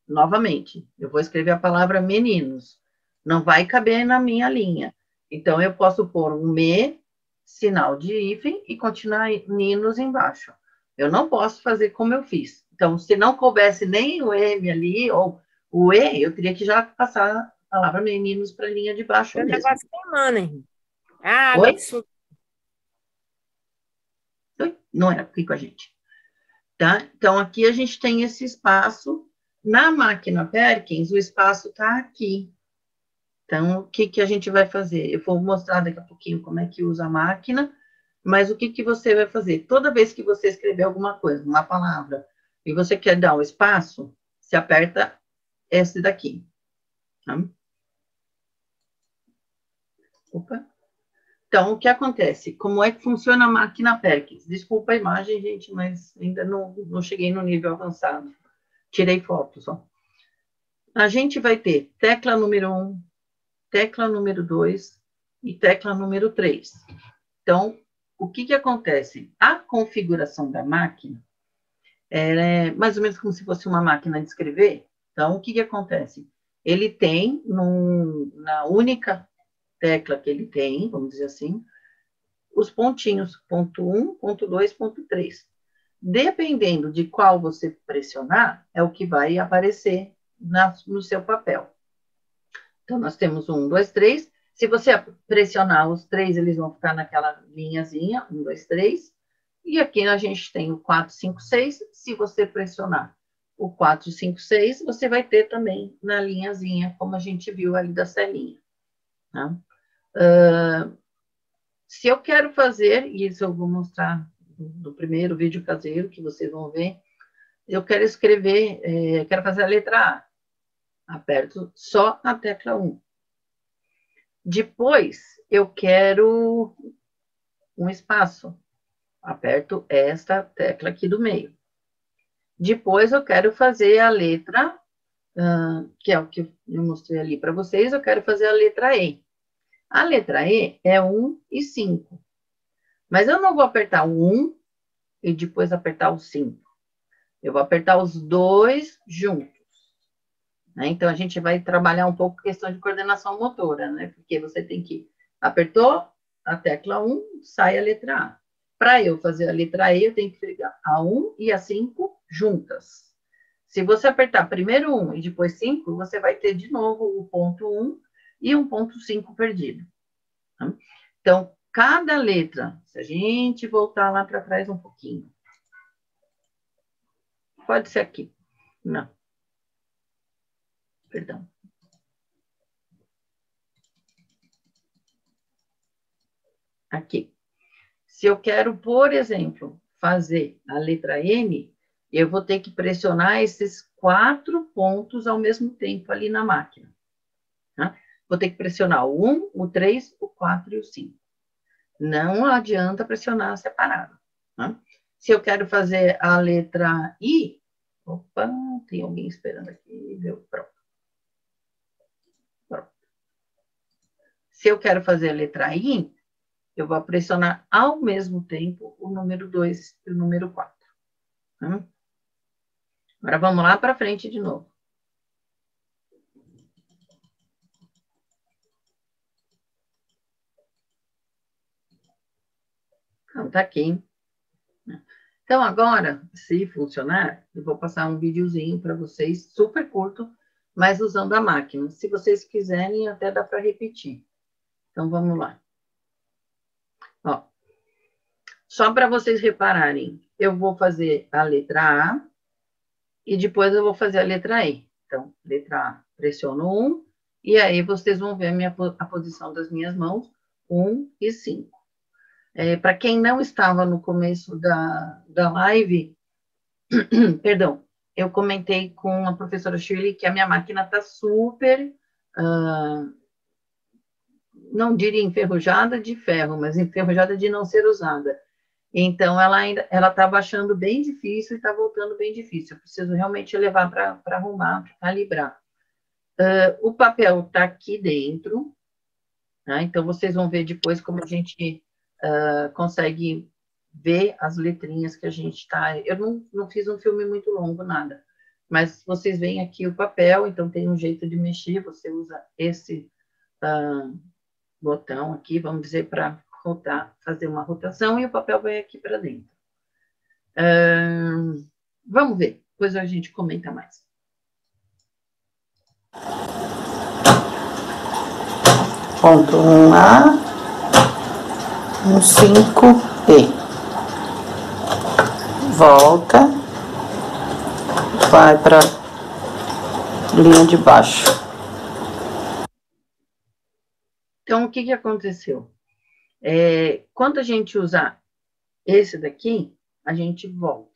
novamente, eu vou escrever a palavra meninos. Não vai caber na minha linha. Então, eu posso pôr um me, sinal de hífen, e continuar ninos embaixo. Eu não posso fazer como eu fiz. Então, se não coubesse nem o M ali, ou o E, eu teria que já passar a palavra meninos para a linha de baixo mesmo. Negócio semana, hein? Ah, Oi? absurdo. Não era aqui com a gente. Tá? Então, aqui a gente tem esse espaço. Na máquina Perkins, o espaço está aqui. Então, o que a gente vai fazer? Eu vou mostrar daqui a pouquinho como é que usa a máquina, mas o que você vai fazer? Toda vez que você escrever alguma coisa, uma palavra, e você quer dar um espaço, você aperta esse daqui. Tá? Opa. Então, o que acontece? Como é que funciona a máquina Perkins? Desculpa a imagem, gente, mas ainda não cheguei no nível avançado. Tirei fotos, ó. A gente vai ter tecla número 1, tecla número 2 e tecla número 3. Então, o que acontece? A configuração da máquina é mais ou menos como se fosse uma máquina de escrever. Então, o que acontece? Ele tem, na única tecla que ele tem, vamos dizer assim, os pontinhos, ponto 1, ponto 2, ponto 3. Dependendo de qual você pressionar, é o que vai aparecer no seu papel. Então, nós temos 1, 2, 3. Se você pressionar os 3, eles vão ficar naquela linhazinha, 1, 2, 3. E aqui a gente tem o 4, 5, 6. Se você pressionar o 4, 5, 6, você vai ter também na linhazinha, como a gente viu ali da selinha. Tá? Se eu quero fazer, e isso eu vou mostrar no primeiro vídeo caseiro, que vocês vão ver, eu quero escrever, quero fazer a letra A. Aperto só a tecla 1. Depois, eu quero um espaço. Aperto esta tecla aqui do meio. Depois, eu quero fazer a letra, que é o que eu mostrei ali para vocês, eu quero fazer a letra E. A letra E é 1 e 5. Mas eu não vou apertar o 1 e depois apertar o 5. Eu vou apertar os dois juntos. Né? Então, a gente vai trabalhar um pouco a questão de coordenação motora, né? Porque você tem que... Apertou a tecla 1, sai a letra A. Para eu fazer a letra E, eu tenho que pegar a 1 e a 5 juntas. Se você apertar primeiro 1 e depois 5, você vai ter de novo o ponto 1 e um ponto 5 perdido. Tá? Então, cada letra, se a gente voltar lá para trás um pouquinho. Pode ser aqui. Não. Perdão. Aqui. Se eu quero, por exemplo, fazer a letra M, eu vou ter que pressionar esses 4 pontos ao mesmo tempo ali na máquina. Tá? Vou ter que pressionar o 1, o 3, o 4 e o 5. Não adianta pressionar separado. Tá? Se eu quero fazer a letra I, opa, tem alguém esperando aqui, viu? Pronto. Pronto. Se eu quero fazer a letra I, eu vou pressionar ao mesmo tempo o número 2 e o número 4. Tá? Agora vamos lá para frente de novo. Então, tá aqui. Então, agora, se funcionar, eu vou passar um videozinho para vocês, super curto, mas usando a máquina. Se vocês quiserem, até dá para repetir. Então, vamos lá. Ó, só para vocês repararem, eu vou fazer a letra A e depois eu vou fazer a letra E. Então, letra A, pressiono 1, e aí vocês vão ver a posição das minhas mãos, 1 e 5. Para quem não estava no começo da live, perdão, eu comentei com a professora Shirley que a minha máquina está super, não diria enferrujada de ferro, mas enferrujada de não ser usada. Então, ela está baixando bem difícil e está voltando bem difícil. Eu preciso realmente levar para arrumar, para calibrar. O papel está aqui dentro, tá? Então, vocês vão ver depois como a gente consegue ver as letrinhas que a gente está... Eu não fiz um filme muito longo, nada. Mas vocês veem aqui o papel, então tem um jeito de mexer, você usa esse botão aqui, vamos dizer, para fazer uma rotação, e o papel vai aqui para dentro. Vamos ver, depois a gente comenta mais. Ponto 1A, 5B. Volta, vai para linha de baixo. Então, o que aconteceu? Quando a gente usar esse daqui, a gente volta.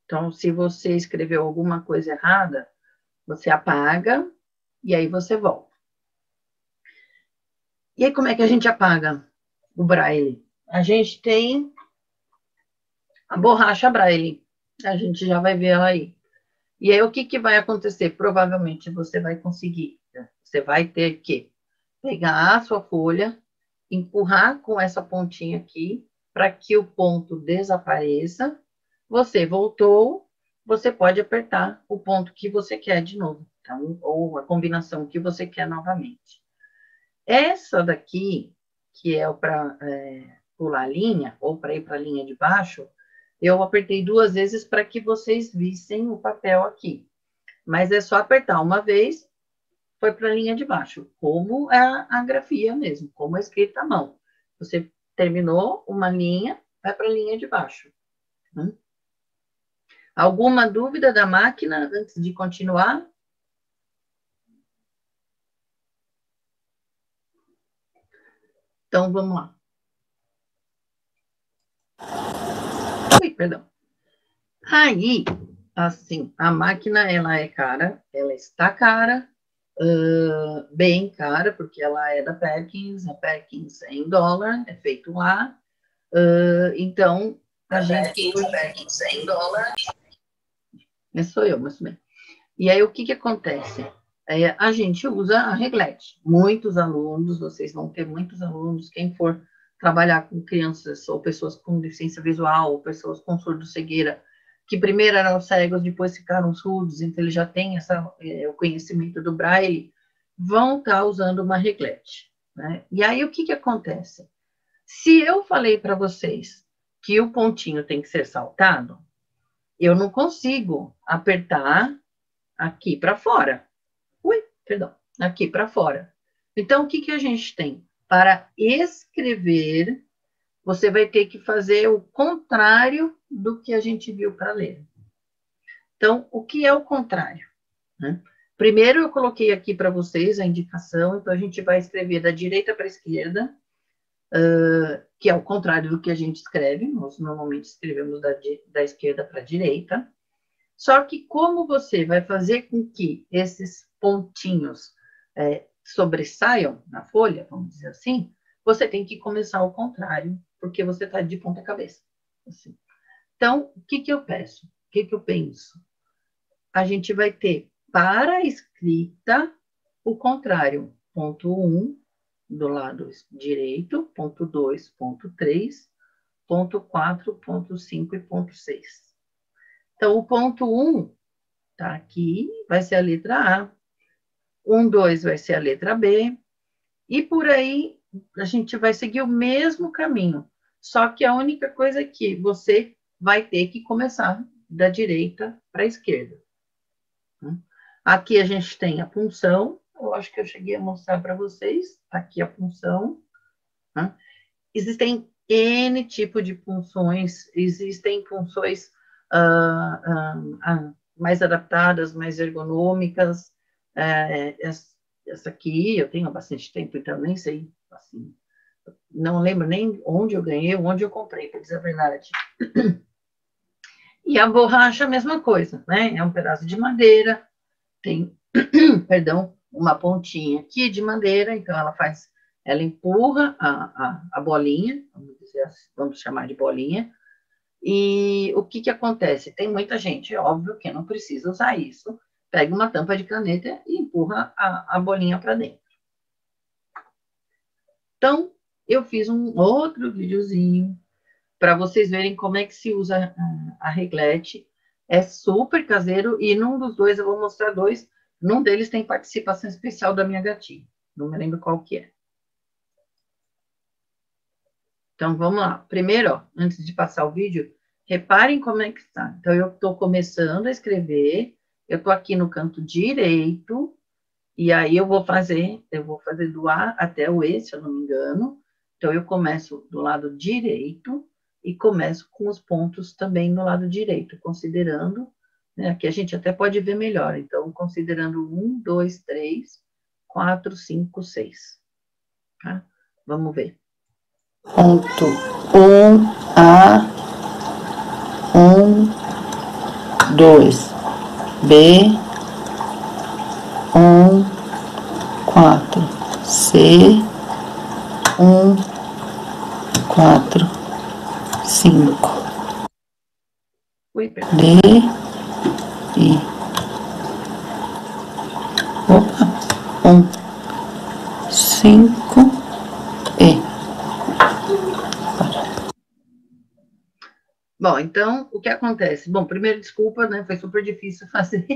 Então, se você escreveu alguma coisa errada, você apaga e aí você volta. E aí, como é que a gente apaga? o Braille? A gente tem a borracha Braille. A gente já vai ver ela aí. E aí, o que vai acontecer? Provavelmente você vai conseguir, né? Você vai ter que pegar a sua folha, empurrar com essa pontinha aqui, para que o ponto desapareça. Você voltou, você pode apertar o ponto que você quer de novo, tá? Ou a combinação que você quer novamente. Essa daqui, que é para pular a linha, ou para ir para a linha de baixo, eu apertei 2 vezes para que vocês vissem o papel aqui. Mas é só apertar uma vez, foi para a linha de baixo, como é a grafia mesmo, como é escrita à mão. Você terminou uma linha, vai para a linha de baixo. Alguma dúvida da máquina antes de continuar? Então, vamos lá. Ui, perdão. Aí, assim, a máquina, ela é cara, ela está cara, bem cara, porque ela é da Perkins, a Perkins é em dólar, é feito lá, então, a gente... Perkins é em dólar. Sou eu, mas bem. E aí, o que acontece? A gente usa a reglete. Muitos alunos, vocês vão ter muitos alunos, quem for trabalhar com crianças ou pessoas com deficiência visual, ou pessoas com surdo-cegueira, que primeiro eram cegos, depois ficaram surdos, então eles já têm o conhecimento do Braille, vão estar usando uma reglete, né? E aí, o que acontece? Se eu falei para vocês que o pontinho tem que ser saltado, eu não consigo apertar aqui para fora. Ui, perdão, aqui para fora. Então, o que a gente tem? Para escrever, você vai ter que fazer o contrário do que a gente viu para ler. Então, o que é o contrário? Né? Primeiro, eu coloquei aqui para vocês a indicação, então a gente vai escrever da direita para a esquerda, que é o contrário do que a gente escreve, nós normalmente escrevemos da esquerda para a direita, só que como você vai fazer com que esses pontinhos sobressaiam na folha, vamos dizer assim, você tem que começar ao contrário, porque você está de ponta cabeça. Assim. Então, o que eu peço? O que eu penso? A gente vai ter para a escrita o contrário. Ponto 1, do lado direito, ponto 2, ponto 3, ponto 4, ponto 5 e ponto 6. Então, o ponto 1 tá aqui, vai ser a letra A. 1, 2 vai ser a letra B. E por aí, a gente vai seguir o mesmo caminho. Só que a única coisa é que você vai ter que começar da direita para a esquerda. Aqui a gente tem a punção. Eu acho que eu cheguei a mostrar para vocês. Aqui a punção. Existem N tipo de punções. Existem punções mais adaptadas, mais ergonômicas. Essa aqui, eu tenho há bastante tempo, então nem sei, assim, não lembro nem onde eu ganhei, onde eu comprei, para dizer a verdade. E a borracha, a mesma coisa, né? É um pedaço de madeira, tem, perdão, uma pontinha aqui de madeira, então ela empurra a bolinha, vamos chamar de bolinha, e o que acontece? Tem muita gente, óbvio, que não precisa usar isso, pega uma tampa de caneta e empurra a bolinha para dentro. Então, eu fiz um outro videozinho para vocês verem como é que se usa a reglete. É super caseiro e num dos dois eu vou mostrar 2. Num deles tem participação especial da minha gatinha. Não me lembro qual que é. Então, vamos lá. Primeiro, ó, antes de passar o vídeo, reparem como é que está. Então, eu estou começando a escrever. Eu estou aqui no canto direito, e aí eu vou fazer do A até o E, se eu não me engano. Então, eu começo do lado direito e começo com os pontos também no lado direito, considerando, né, aqui a gente até pode ver melhor. Então, considerando 1, 2, 3, 4, 5, 6. Tá? Vamos ver. Ponto 1, A, 1, 2. B, 1, 4, C, 1, 4, 5. Oi, perdão. D, I. Opa, 1, 5, E. Bom, então, o que acontece? Bom, primeiro, desculpa, né? Foi super difícil fazer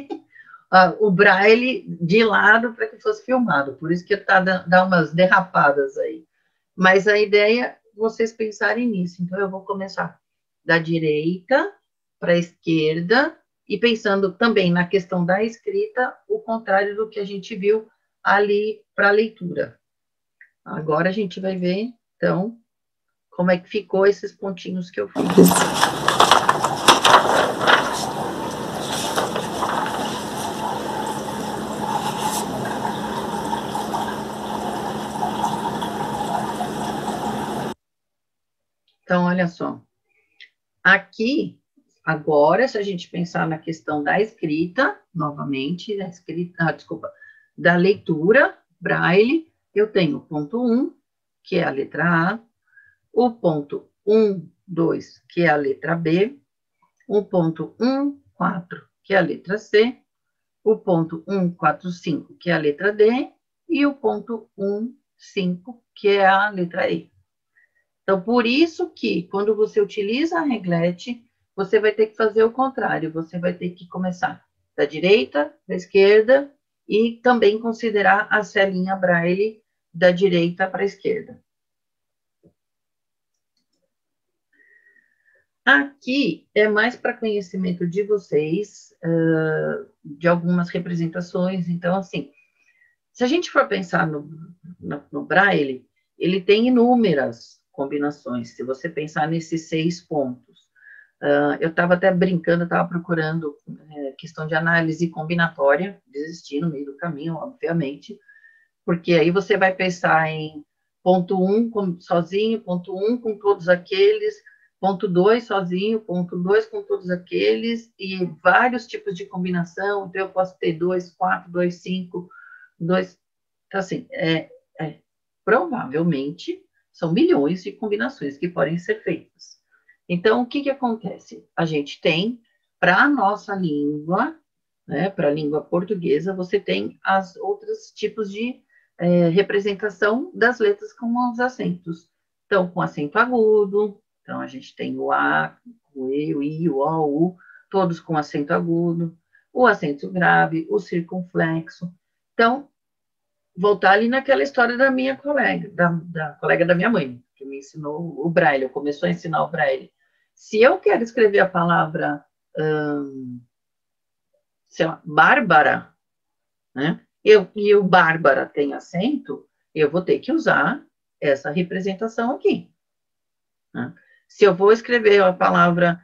o braille de lado para que fosse filmado, por isso que dá umas derrapadas aí. Mas a ideia é vocês pensarem nisso. Então, eu vou começar da direita para a esquerda e pensando também na questão da escrita, o contrário do que a gente viu ali para a leitura. Agora a gente vai ver, então, como é que ficou esses pontinhos que eu fiz. Então, olha só. Aqui, agora, se a gente pensar na questão da escrita, novamente, da leitura, braille, eu tenho o ponto 1, que é a letra A, o ponto 1, 2, que é a letra B, o ponto 1, 4, que é a letra C, o ponto 1, 4, 5, que é a letra D, e o ponto 1, 5, que é a letra E. Então, por isso que, quando você utiliza a reglete, você vai ter que fazer o contrário, você vai ter que começar da direita, da esquerda, e também considerar a celinha braille da direita para a esquerda. Aqui é mais para conhecimento de vocês, de algumas representações. Então, assim, se a gente for pensar no braille, ele tem inúmeras combinações, se você pensar nesses 6 pontos. Eu estava até brincando, estava procurando questão de análise combinatória, desisti no meio do caminho, obviamente, porque aí você vai pensar em ponto 1 sozinho, ponto 1 com todos aqueles, ponto 2 sozinho, ponto 2 com todos aqueles, e vários tipos de combinação, então eu posso ter 2, 4, 2, 5, 2... Então, assim, provavelmente são milhões de combinações que podem ser feitas. Então, o que acontece? A gente tem, para a nossa língua, né, para a língua portuguesa, você tem as outros tipos de representação das letras com os acentos. Então, com acento agudo, então a gente tem o A, o E, o I, o O, o U, todos com acento agudo, o acento grave, o circunflexo. Então, voltar ali naquela história da minha colega, da colega da minha mãe, que me ensinou o braille, começou a ensinar o braille. Se eu quero escrever a palavra, sei lá, Bárbara, né? E o Bárbara tem acento, eu vou ter que usar essa representação aqui. Né? Se eu vou escrever a palavra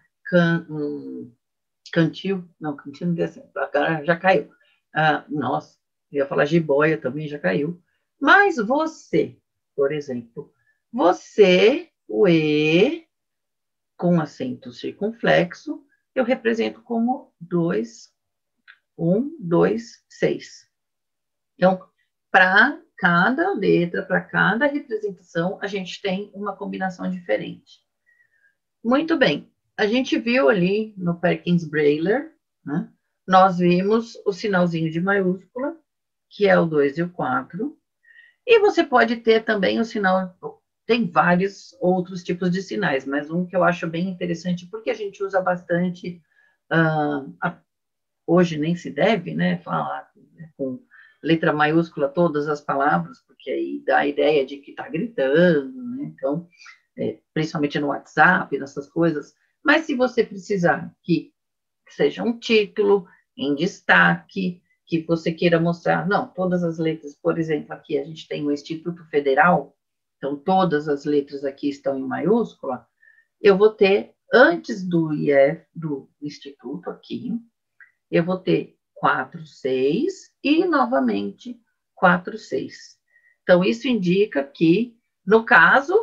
cantil, não, cantil não tem acento, agora já caiu. Nossa, eu ia falar jiboia também, já caiu. Mas você, por exemplo, você, o E, com acento circunflexo, eu represento como 2, 1, 2, 6. Então, para cada letra, para cada representação, a gente tem uma combinação diferente. Muito bem. A gente viu ali no Perkins Braille, né? Nós vimos o sinalzinho de maiúscula, que é o 2 e o 4. E você pode ter também o sinal... Tem vários outros tipos de sinais, mas um que eu acho bem interessante, porque a gente usa bastante... hoje nem se deve, né, falar com letra maiúscula todas as palavras, porque aí dá a ideia de que está gritando, né? Então, principalmente no WhatsApp, nessas coisas. Mas se você precisar que seja um título em destaque, que você queira mostrar, não, todas as letras, por exemplo, aqui a gente tem o Instituto Federal, então todas as letras aqui estão em maiúscula, eu vou ter, antes do IF, do Instituto aqui, eu vou ter 4, 6 e, novamente, 4, 6. Então, isso indica que, no caso,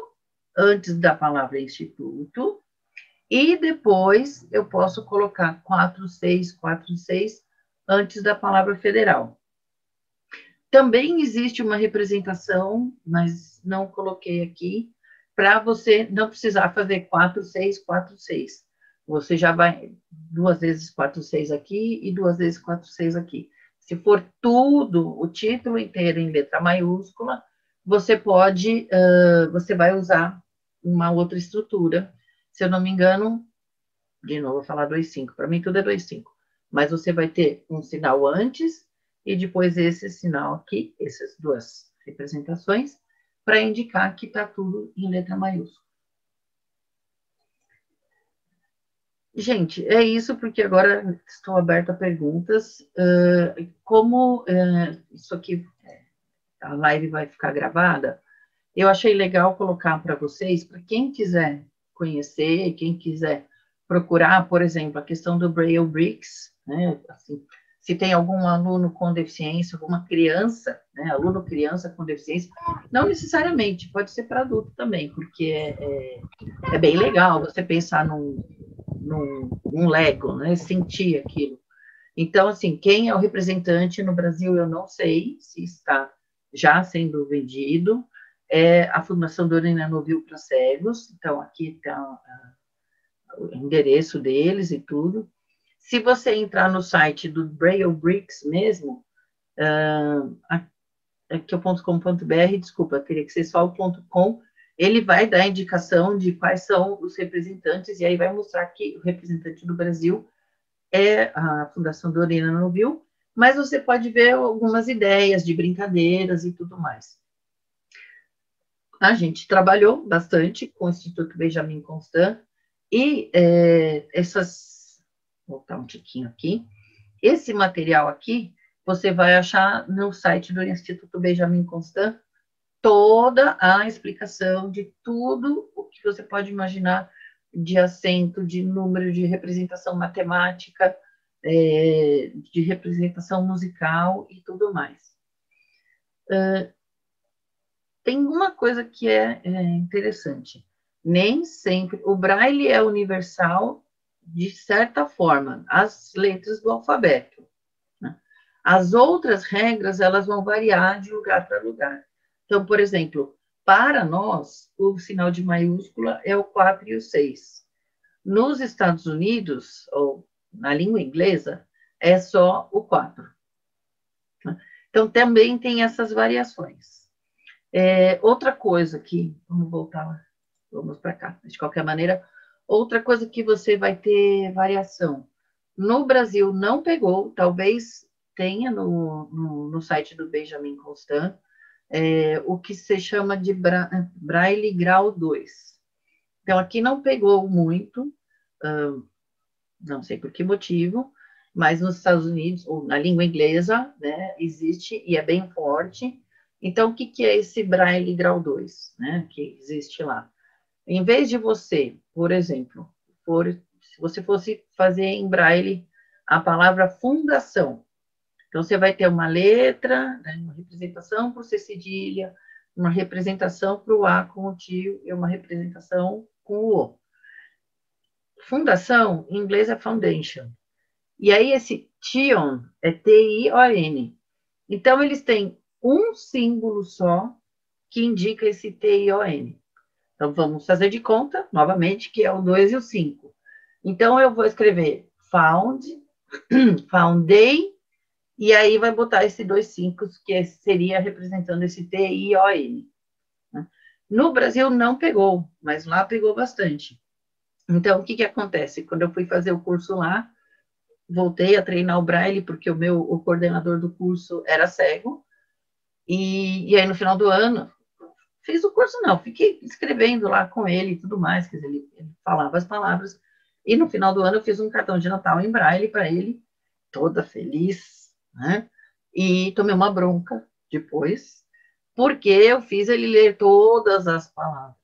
antes da palavra instituto, e depois eu posso colocar 4, 6, 4, 6, antes da palavra federal. Também existe uma representação, mas não coloquei aqui, para você não precisar fazer 4, 6, 4, 6. Você já vai 2 vezes 4, 6 aqui e 2 vezes 4, 6 aqui. Se for tudo, o título inteiro em letra maiúscula, você pode, você vai usar uma outra estrutura. Se eu não me engano, de novo, vou falar 2,5. Para mim, tudo é 2,5. Mas você vai ter um sinal antes e depois esse sinal aqui, essas duas representações, para indicar que está tudo em letra maiúscula. Gente, é isso, porque agora estou aberta a perguntas. Como isso aqui, a live vai ficar gravada, eu achei legal colocar para vocês, para quem quiser conhecer, quem quiser procurar, por exemplo, a questão do Braille Bricks, né? Assim, se tem algum aluno com deficiência, alguma criança, né? Aluno, criança com deficiência, não necessariamente, pode ser para adulto também, porque é bem legal você pensar num Lego, né? Sentir aquilo. Então, assim, quem é o representante no Brasil, eu não sei se está já sendo vendido, é a Fundação Dorina Novil para Cegos, então aqui está o endereço deles e tudo. Se você entrar no site do Braille Bricks mesmo, aqui é o .com.br, desculpa, teria que ser só o .com, ele vai dar indicação de quais são os representantes, e aí vai mostrar que o representante do Brasil é a Fundação Dorina Novil, mas você pode ver algumas ideias de brincadeiras e tudo mais. A gente trabalhou bastante com o Instituto Benjamin Constant, e vou botar um tiquinho aqui, esse material aqui, você vai achar no site do Instituto Benjamin Constant toda a explicação de tudo o que você pode imaginar de acento, de número, de representação matemática, de representação musical e tudo mais. Tem uma coisa que é interessante. Nem sempre... O Braille é universal, de certa forma, as letras do alfabeto. Né? As outras regras, elas vão variar de lugar para lugar. Então, por exemplo, para nós, o sinal de maiúscula é o 4 e o 6. Nos Estados Unidos, ou na língua inglesa, é só o 4. Então, também tem essas variações. Outra coisa que... Vamos voltar, vamos para cá. De qualquer maneira, outra coisa que você vai ter variação. No Brasil, não pegou, talvez tenha no site do Benjamin Constant, o que se chama de Braille Grau 2. Então, aqui não pegou muito, não sei por que motivo, mas nos Estados Unidos, ou na língua inglesa, né, existe e é bem forte. Então, o que é esse Braille Grau 2, né, que existe lá? Em vez de você, por exemplo, se você fosse fazer em Braille a palavra fundação, então você vai ter uma letra, né, uma representação para o C cedilha, uma representação para o A com o tio e uma representação com o O. Fundação, em inglês é foundation. E aí esse tion é T-I-O-N. Então eles têm um símbolo só que indica esse T-I-O-N. Então vamos fazer de conta, novamente, que é o 2 e o 5. Então eu vou escrever found, foundei, e aí vai botar esse 2 5, que seria representando esse T-I-O-N. No Brasil não pegou, mas lá pegou bastante. Então, o que acontece? Quando eu fui fazer o curso lá, voltei a treinar o Braille, porque o coordenador do curso era cego, e aí no final do ano, fiz o curso não, fiquei escrevendo lá com ele e tudo mais, quer dizer, ele falava as palavras, e no final do ano eu fiz um cartão de Natal em Braille para ele, toda feliz, né? E tomei uma bronca depois, porque eu fiz ele ler todas as palavras,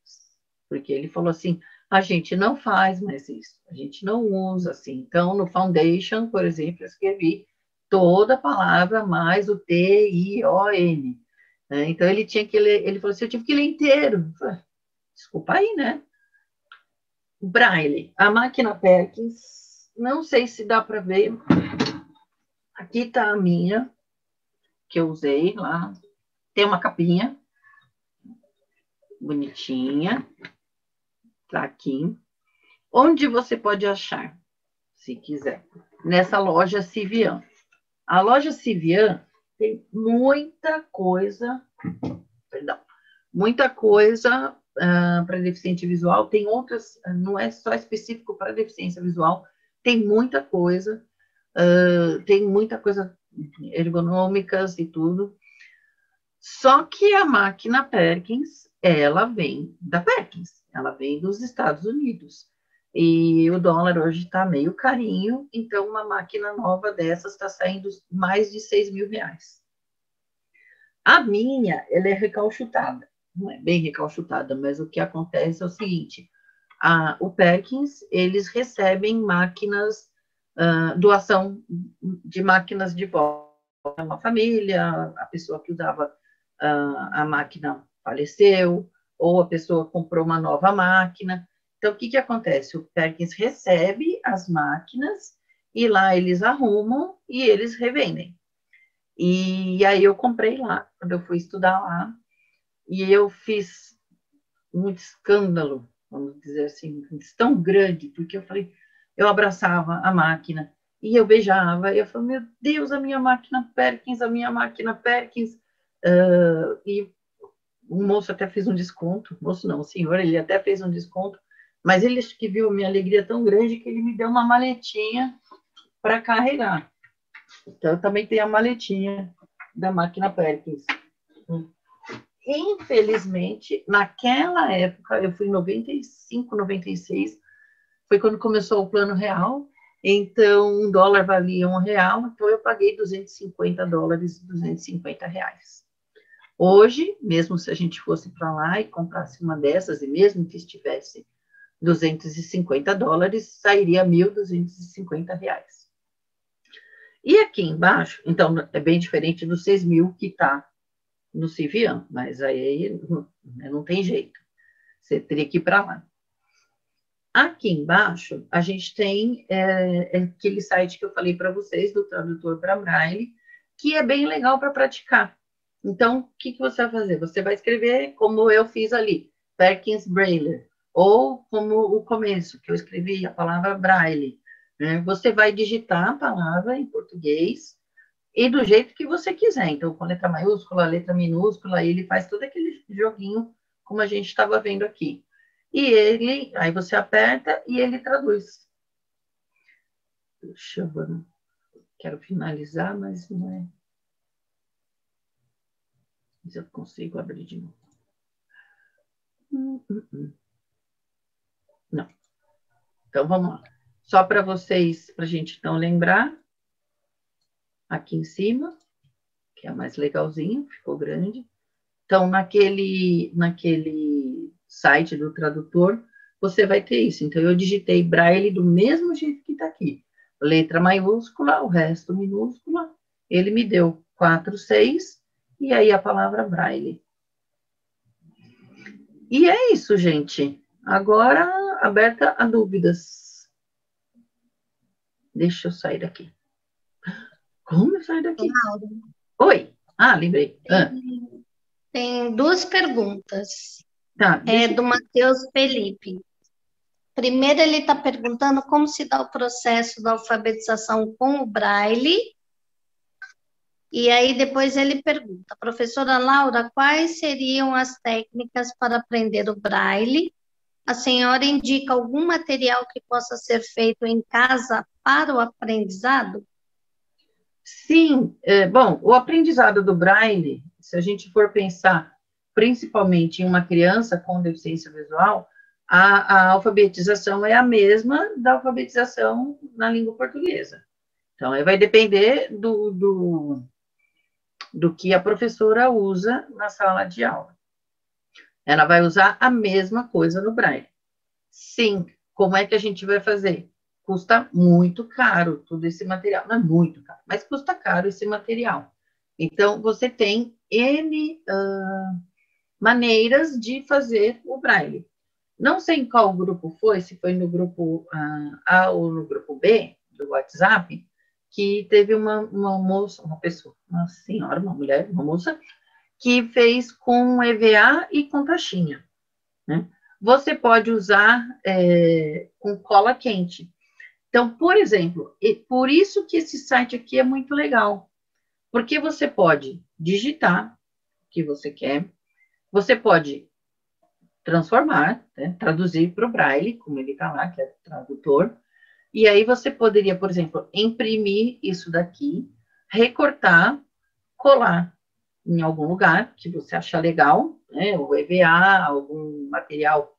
porque ele falou assim, a gente não faz mais isso, a gente não usa assim. Então, no foundation, por exemplo, eu escrevi toda a palavra mais o T-I-O-N. Então, ele tinha que ler, ele falou assim, eu tive que ler inteiro. Falei, desculpa aí, né? Braille, a máquina Perkins, não sei se dá para ver. Aqui está a minha, que eu usei lá. Tem uma capinha. bonitinha. Tá aqui. Onde você pode achar, se quiser? Nessa loja Civian. A loja Civian tem muita coisa, perdão, muita coisa para deficiente visual. Tem outras, não é só específico para deficiência visual, tem muita coisa ergonômicas e tudo. Só que a máquina Perkins, ela vem da Perkins, ela vem dos Estados Unidos. E o dólar hoje está meio carinho, então uma máquina nova dessas está saindo mais de 6 mil reais. A minha, ela é recalchutada. Não é bem recalchutada, mas o que acontece é o seguinte, o Perkins, eles recebem máquinas, doação de máquinas de volta. Uma família, a pessoa que usava a máquina faleceu, ou a pessoa comprou uma nova máquina. Então, o que acontece? O Perkins recebe as máquinas e lá eles arrumam e eles revendem. E aí eu comprei lá, quando eu fui estudar lá, e eu fiz um escândalo, vamos dizer assim, tão grande, porque eu abraçava a máquina e eu beijava, e eu falei, meu Deus, a minha máquina Perkins, e o moço até fez um desconto, o senhor, ele até fez um desconto, mas ele que viu a minha alegria tão grande que ele me deu uma maletinha para carregar. Então, eu também tenho a maletinha da máquina Perkins. Infelizmente, naquela época, eu fui em 95, 96, foi quando começou o Plano Real, então um dólar valia R$1, então eu paguei $250, R$250. Hoje, mesmo se a gente fosse para lá e comprasse uma dessas, e mesmo que estivesse $250, sairia R$1.250. E aqui embaixo, então, é bem diferente dos 6 mil que está no Civian, mas aí não tem jeito. Você teria que ir para lá. Aqui embaixo, a gente tem aquele site que eu falei para vocês, do tradutor para Braille, que é bem legal para praticar. Então, o que você vai fazer? Você vai escrever como eu fiz ali, Perkins Braille, ou como o começo, que eu escrevi a palavra Braille. Né? Você vai digitar a palavra em português e do jeito que você quiser. Então, com letra maiúscula, letra minúscula, ele faz todo aquele joguinho, como a gente estava vendo aqui. E aí você aperta e ele traduz. Deixa eu ver. Quero finalizar, mas não é. Mas eu consigo abrir de novo. Não. Então, vamos lá. Só para vocês, para a gente então lembrar. Aqui em cima, que é mais legalzinho, ficou grande. Então, naquele site do tradutor, você vai ter isso. Então, eu digitei Braille do mesmo jeito que está aqui. Letra maiúscula, o resto minúscula. Ele me deu 4, 6, e aí a palavra Braille. E é isso, gente. Agora, aberta a dúvidas. Deixa eu sair daqui. Como eu saio daqui? Oi. Lembrei. Tem 2 perguntas. Tá, do Matheus Felipe. Primeiro, ele está perguntando como se dá o processo da alfabetização com o Braille. E aí, depois ele pergunta, professora Laura, quais seriam as técnicas para aprender o Braille? A senhora indica algum material que possa ser feito em casa para o aprendizado? Sim, bom, o aprendizado do Braille, se a gente for pensar principalmente em uma criança com deficiência visual, a alfabetização é a mesma da alfabetização na língua portuguesa. Então, aí vai depender do que a professora usa na sala de aula. Ela vai usar a mesma coisa no Braille. Sim, como é que a gente vai fazer? Custa muito caro todo esse material. Não é muito caro, mas custa caro esse material. Então, você tem N maneiras de fazer o Braille. Não sei em qual grupo foi, se foi no grupo A ou no grupo B do WhatsApp, que teve uma moça, uma pessoa, uma mulher, uma moça, que fez com EVA e com taxinha. né? Você pode usar com cola quente. Então, por exemplo, por isso que esse site aqui é muito legal, porque você pode digitar o que você quer, você pode transformar, né, traduzir para o Braille, como ele está lá, que é tradutor, e aí você poderia, por exemplo, imprimir isso daqui, recortar, colar em algum lugar que você achar legal, né, o EVA, algum material.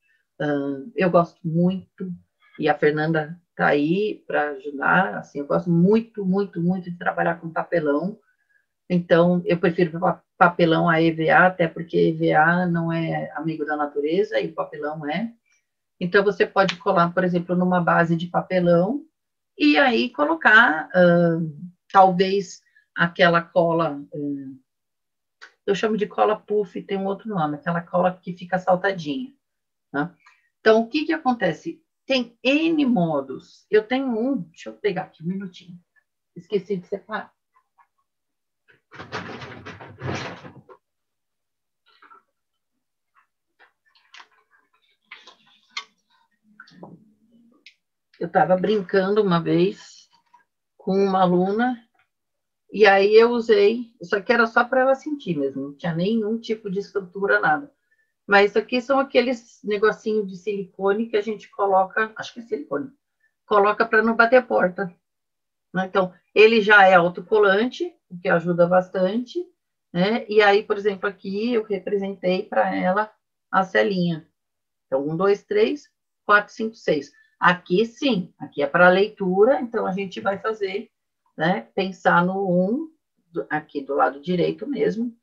Eu gosto muito, e a Fernanda está aí para ajudar, assim, eu gosto muito, muito, muito de trabalhar com papelão, então eu prefiro papelão a EVA, até porque EVA não é amigo da natureza, e o papelão é. Então, você pode colar, por exemplo, numa base de papelão, e aí colocar, talvez, aquela cola, eu chamo de cola puff, tem um outro nome, aquela cola que fica saltadinha. Tá? Então, o que que acontece? Tem N modos. Eu tenho um, deixa eu pegar aqui um minutinho. Esqueci de separar. Eu estava brincando uma vez com uma aluna, e aí eu usei, isso aqui era só para ela sentir mesmo, não tinha nenhum tipo de estrutura, nada. Mas isso aqui são aqueles negocinhos de silicone que a gente coloca, acho que é silicone, coloca para não bater porta. Né? Então, ele já é autocolante, o que ajuda bastante, né? E aí, por exemplo, aqui eu representei para ela a celinha. Então, 1, 2, 3, 4, 5, 6. Aqui sim, aqui é para leitura, então a gente vai fazer, né? Pensar no 1, aqui do lado direito mesmo.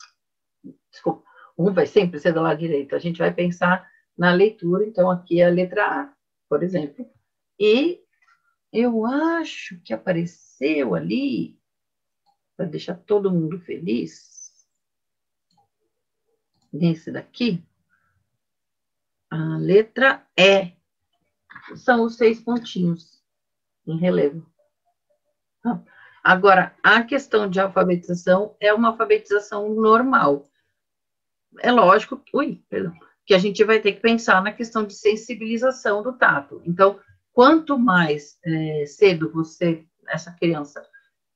Desculpa, 1 vai sempre ser do lado direito. A gente vai pensar na leitura, então aqui é a letra A, por exemplo. E eu acho que apareceu ali, para deixar todo mundo feliz, nesse daqui, a letra E. São os 6 pontinhos em relevo. Agora, a questão de alfabetização é uma alfabetização normal. É lógico, que a gente vai ter que pensar na questão de sensibilização do tato. Então, quanto mais cedo essa criança,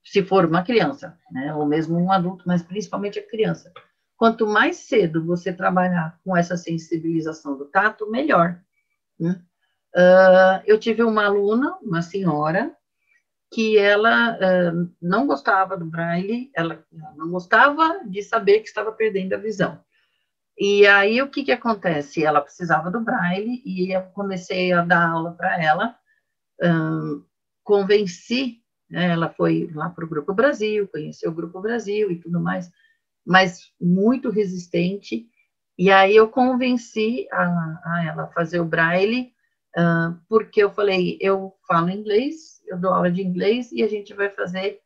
se for uma criança, né, ou mesmo um adulto, mas principalmente a criança, quanto mais cedo você trabalhar com essa sensibilização do tato, melhor. Né? Eu tive uma aluna, uma senhora, que ela não gostava do Braille, ela não gostava de saber que estava perdendo a visão. E aí, o que que acontece? Ela precisava do Braille e eu comecei a dar aula para ela, convenci, né, ela foi lá para o Grupo Brasil, conheceu o Grupo Brasil e tudo mais, mas muito resistente, e aí eu convenci a ela a fazer o Braille, porque eu falei, eu falo inglês, eu dou aula de inglês, e a gente vai fazer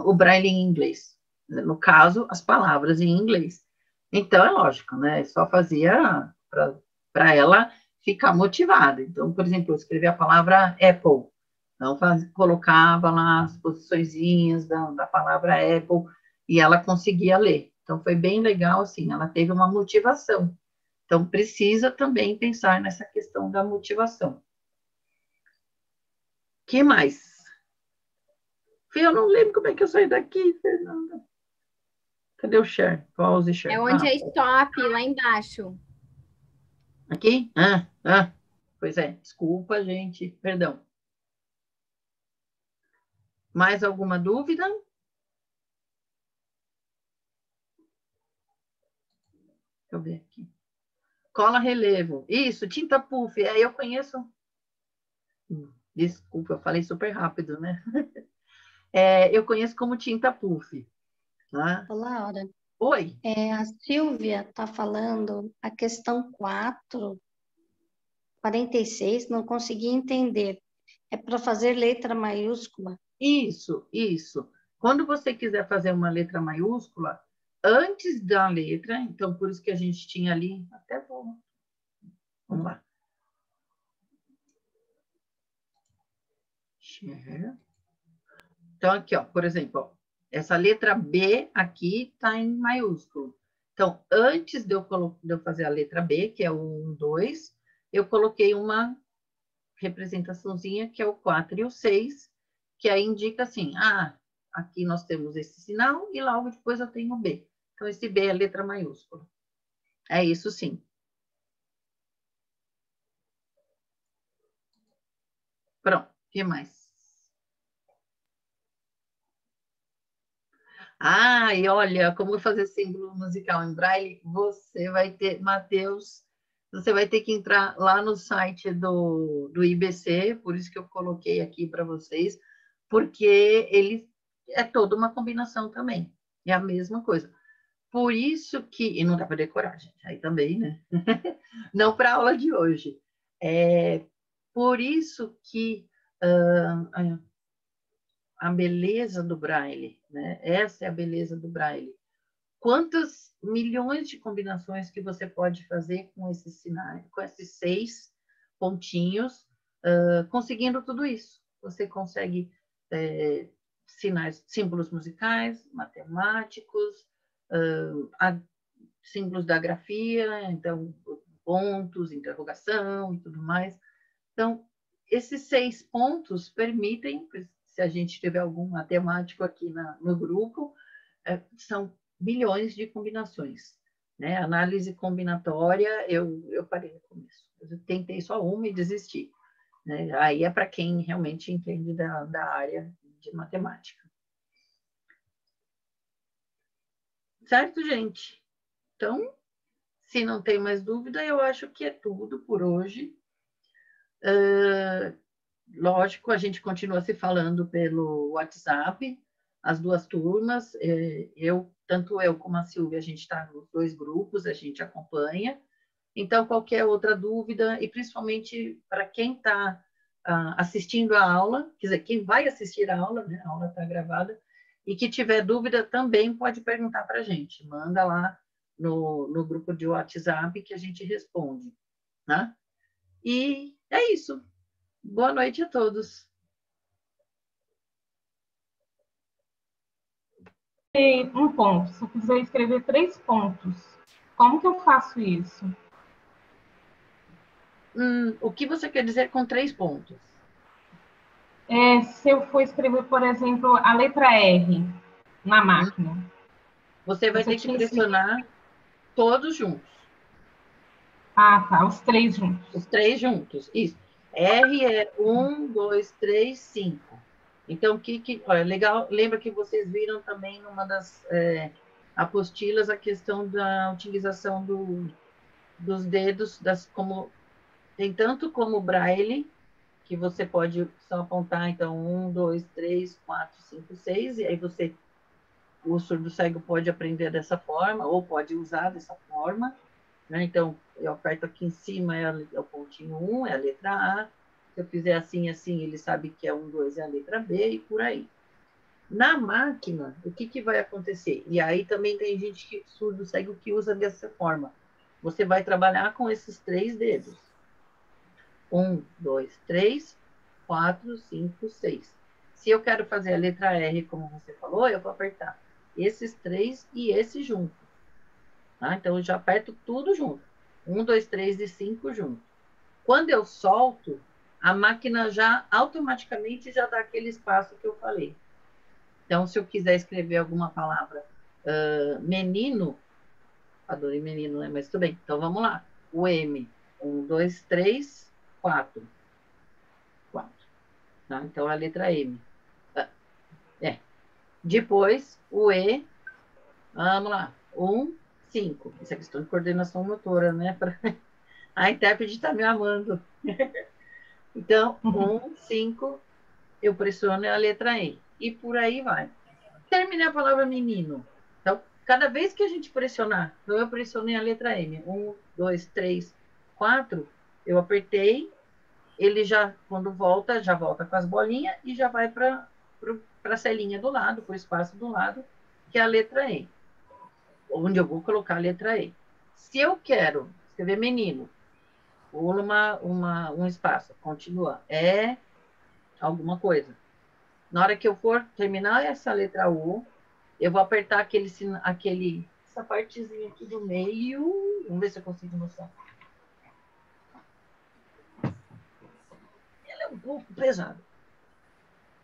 o Braille em inglês, no caso, as palavras em inglês. Então, é lógico, né? Só fazia para ela ficar motivada. Então, por exemplo, eu escrevi a palavra Apple. Então, colocava lá as posiçõezinhas da palavra Apple e ela conseguia ler. Então, foi bem legal, assim, ela teve uma motivação. Então, precisa também pensar nessa questão da motivação. O que mais? Eu não lembro como é que eu saí daqui, Fernanda. Cadê o share? Pause share. É onde é stop, lá embaixo. Aqui? Pois é, desculpa, gente, perdão. Mais alguma dúvida? Deixa eu ver aqui. Cola relevo. Isso, tinta puff. Eu conheço. Desculpa, eu falei super rápido, né? Eu conheço como tinta puff. Tá? Olá, Laura. Oi. A Silvia está falando a questão 46, não consegui entender. É para fazer letra maiúscula? Isso, isso. Quando você quiser fazer uma letra maiúscula, antes da letra, então por isso que a gente tinha ali, até vou. Vamos lá. Share. Então, aqui, ó, por exemplo, ó, essa letra B aqui está em maiúsculo. Então, antes de eu fazer a letra B, que é o 1, 2, eu coloquei uma representaçãozinha, que é o 4 e o 6, que aí indica assim, aqui nós temos esse sinal e logo depois eu tenho o B. Então, esse B é letra maiúscula. É isso, sim. Pronto, o que mais? E olha, como fazer símbolo musical em Braille, você vai ter, Matheus, você vai ter que entrar lá no site do IBC, por isso que eu coloquei aqui para vocês, porque ele é toda uma combinação também, é a mesma coisa. Por isso que, e não dá para decorar, gente, aí também, né? Não para a aula de hoje. Por isso que a beleza do Braille, né? Essa é a beleza do Braille. Quantas milhões de combinações que você pode fazer com esses sinais, com esses 6 pontinhos, conseguindo tudo isso. Você consegue símbolos musicais, matemáticos, símbolos da grafia, então pontos, interrogação e tudo mais. Então, esses 6 pontos permitem, se a gente tiver algum matemático aqui no grupo, são milhões de combinações. Né? Análise combinatória, eu parei no começo. Eu tentei só uma e desisti. Né? Aí é para quem realmente entende da área de matemática. Certo, gente? Então, se não tem mais dúvida, eu acho que é tudo por hoje. Lógico, a gente continua se falando pelo WhatsApp, as 2 turmas, tanto eu como a Silvia, a gente está nos 2 grupos, a gente acompanha. Então, qualquer outra dúvida, e principalmente para quem está assistindo a aula, quer dizer, quem vai assistir a aula, né? A aula está gravada, e que tiver dúvida também pode perguntar para a gente. Manda lá no grupo de WhatsApp que a gente responde. Né? E é isso. Boa noite a todos. Um ponto. Se eu quiser escrever 3 pontos, como que eu faço isso? O que você quer dizer com 3 pontos? Se eu for escrever, por exemplo, a letra R na máquina. Você vai ter que pressionar todos juntos. Tá. Os 3 juntos. Os 3 juntos, isso. R é 1, 2, 3, 5. Então, olha, legal, lembra que vocês viram também numa das apostilas a questão da utilização dos dedos, tem tanto como Braille, que você pode só apontar, então, 1, 2, 3, 4, 5, 6, e aí o surdo cego pode aprender dessa forma, ou pode usar dessa forma, né? Então, eu aperto aqui em cima, é o pontinho 1, é a letra A. Se eu fizer assim, assim, ele sabe que é 1, 2, é a letra B, e por aí. Na máquina, o que vai acontecer? E aí também tem gente surdo cego que usa dessa forma. Você vai trabalhar com esses 3 dedos. 1, 2, 3, 4, 5, 6. Se eu quero fazer a letra R, como você falou, eu vou apertar esses 3 e esse junto. Tá? Então, eu já aperto tudo junto. 1, 2, 3 e 5 junto. Quando eu solto, a máquina já automaticamente já dá aquele espaço que eu falei. Então, se eu quiser escrever alguma palavra menino, adorei menino, né? Mas tudo bem. Então, vamos lá. O M. 1, 2, 3, 4. 4. Tá? Então, a letra M. Depois, o E. Vamos lá. 1, 5. Isso é questão de coordenação motora, né? A intérprete está me amando. Então, 1, 5, eu pressiono a letra E. E por aí vai. Terminei a palavra menino. Então, cada vez que a gente pressionar, então eu pressionei a letra M. 1, 2, 3, 4, eu apertei, ele já, quando volta, já volta com as bolinhas e já vai para a celinha do lado, para o espaço do lado, que é a letra E. Onde eu vou colocar a letra E. Se eu quero escrever menino, pula um espaço, continua, alguma coisa. Na hora que eu for terminar essa letra U, eu vou apertar aquele essa partezinha aqui do meio. Vamos ver se eu consigo mostrar. Ela é um pouco pesada.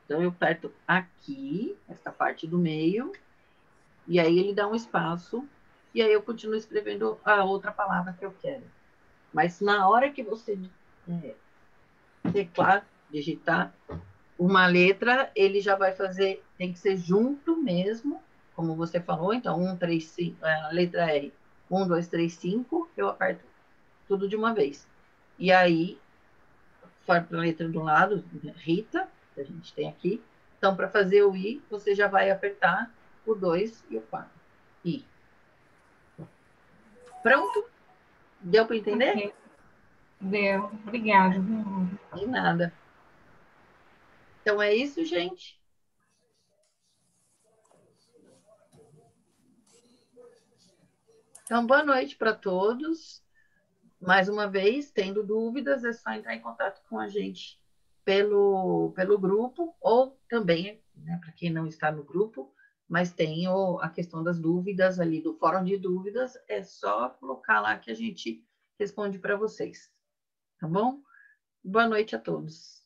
Então, eu aperto aqui, essa parte do meio, e aí ele dá um espaço, e aí eu continuo escrevendo a outra palavra que eu quero. Mas na hora que você teclar, digitar uma letra, ele já vai fazer, tem que ser junto mesmo, como você falou, então 1, 3, 5, a letra R, 1, 2, 3, 5, eu aperto tudo de uma vez. E aí, for para a letra do lado, Rita, que a gente tem aqui, então para fazer o I, você já vai apertar o 2 e o 4. I. Pronto? Deu para entender? Okay. Deu. Obrigada. De nada. Então é isso, gente. Então, boa noite para todos. Mais uma vez, tendo dúvidas, é só entrar em contato com a gente pelo grupo, ou também, né, para quem não está no grupo, mas tem a questão das dúvidas ali do fórum de dúvidas, é só colocar lá que a gente responde para vocês. Tá bom? Boa noite a todos.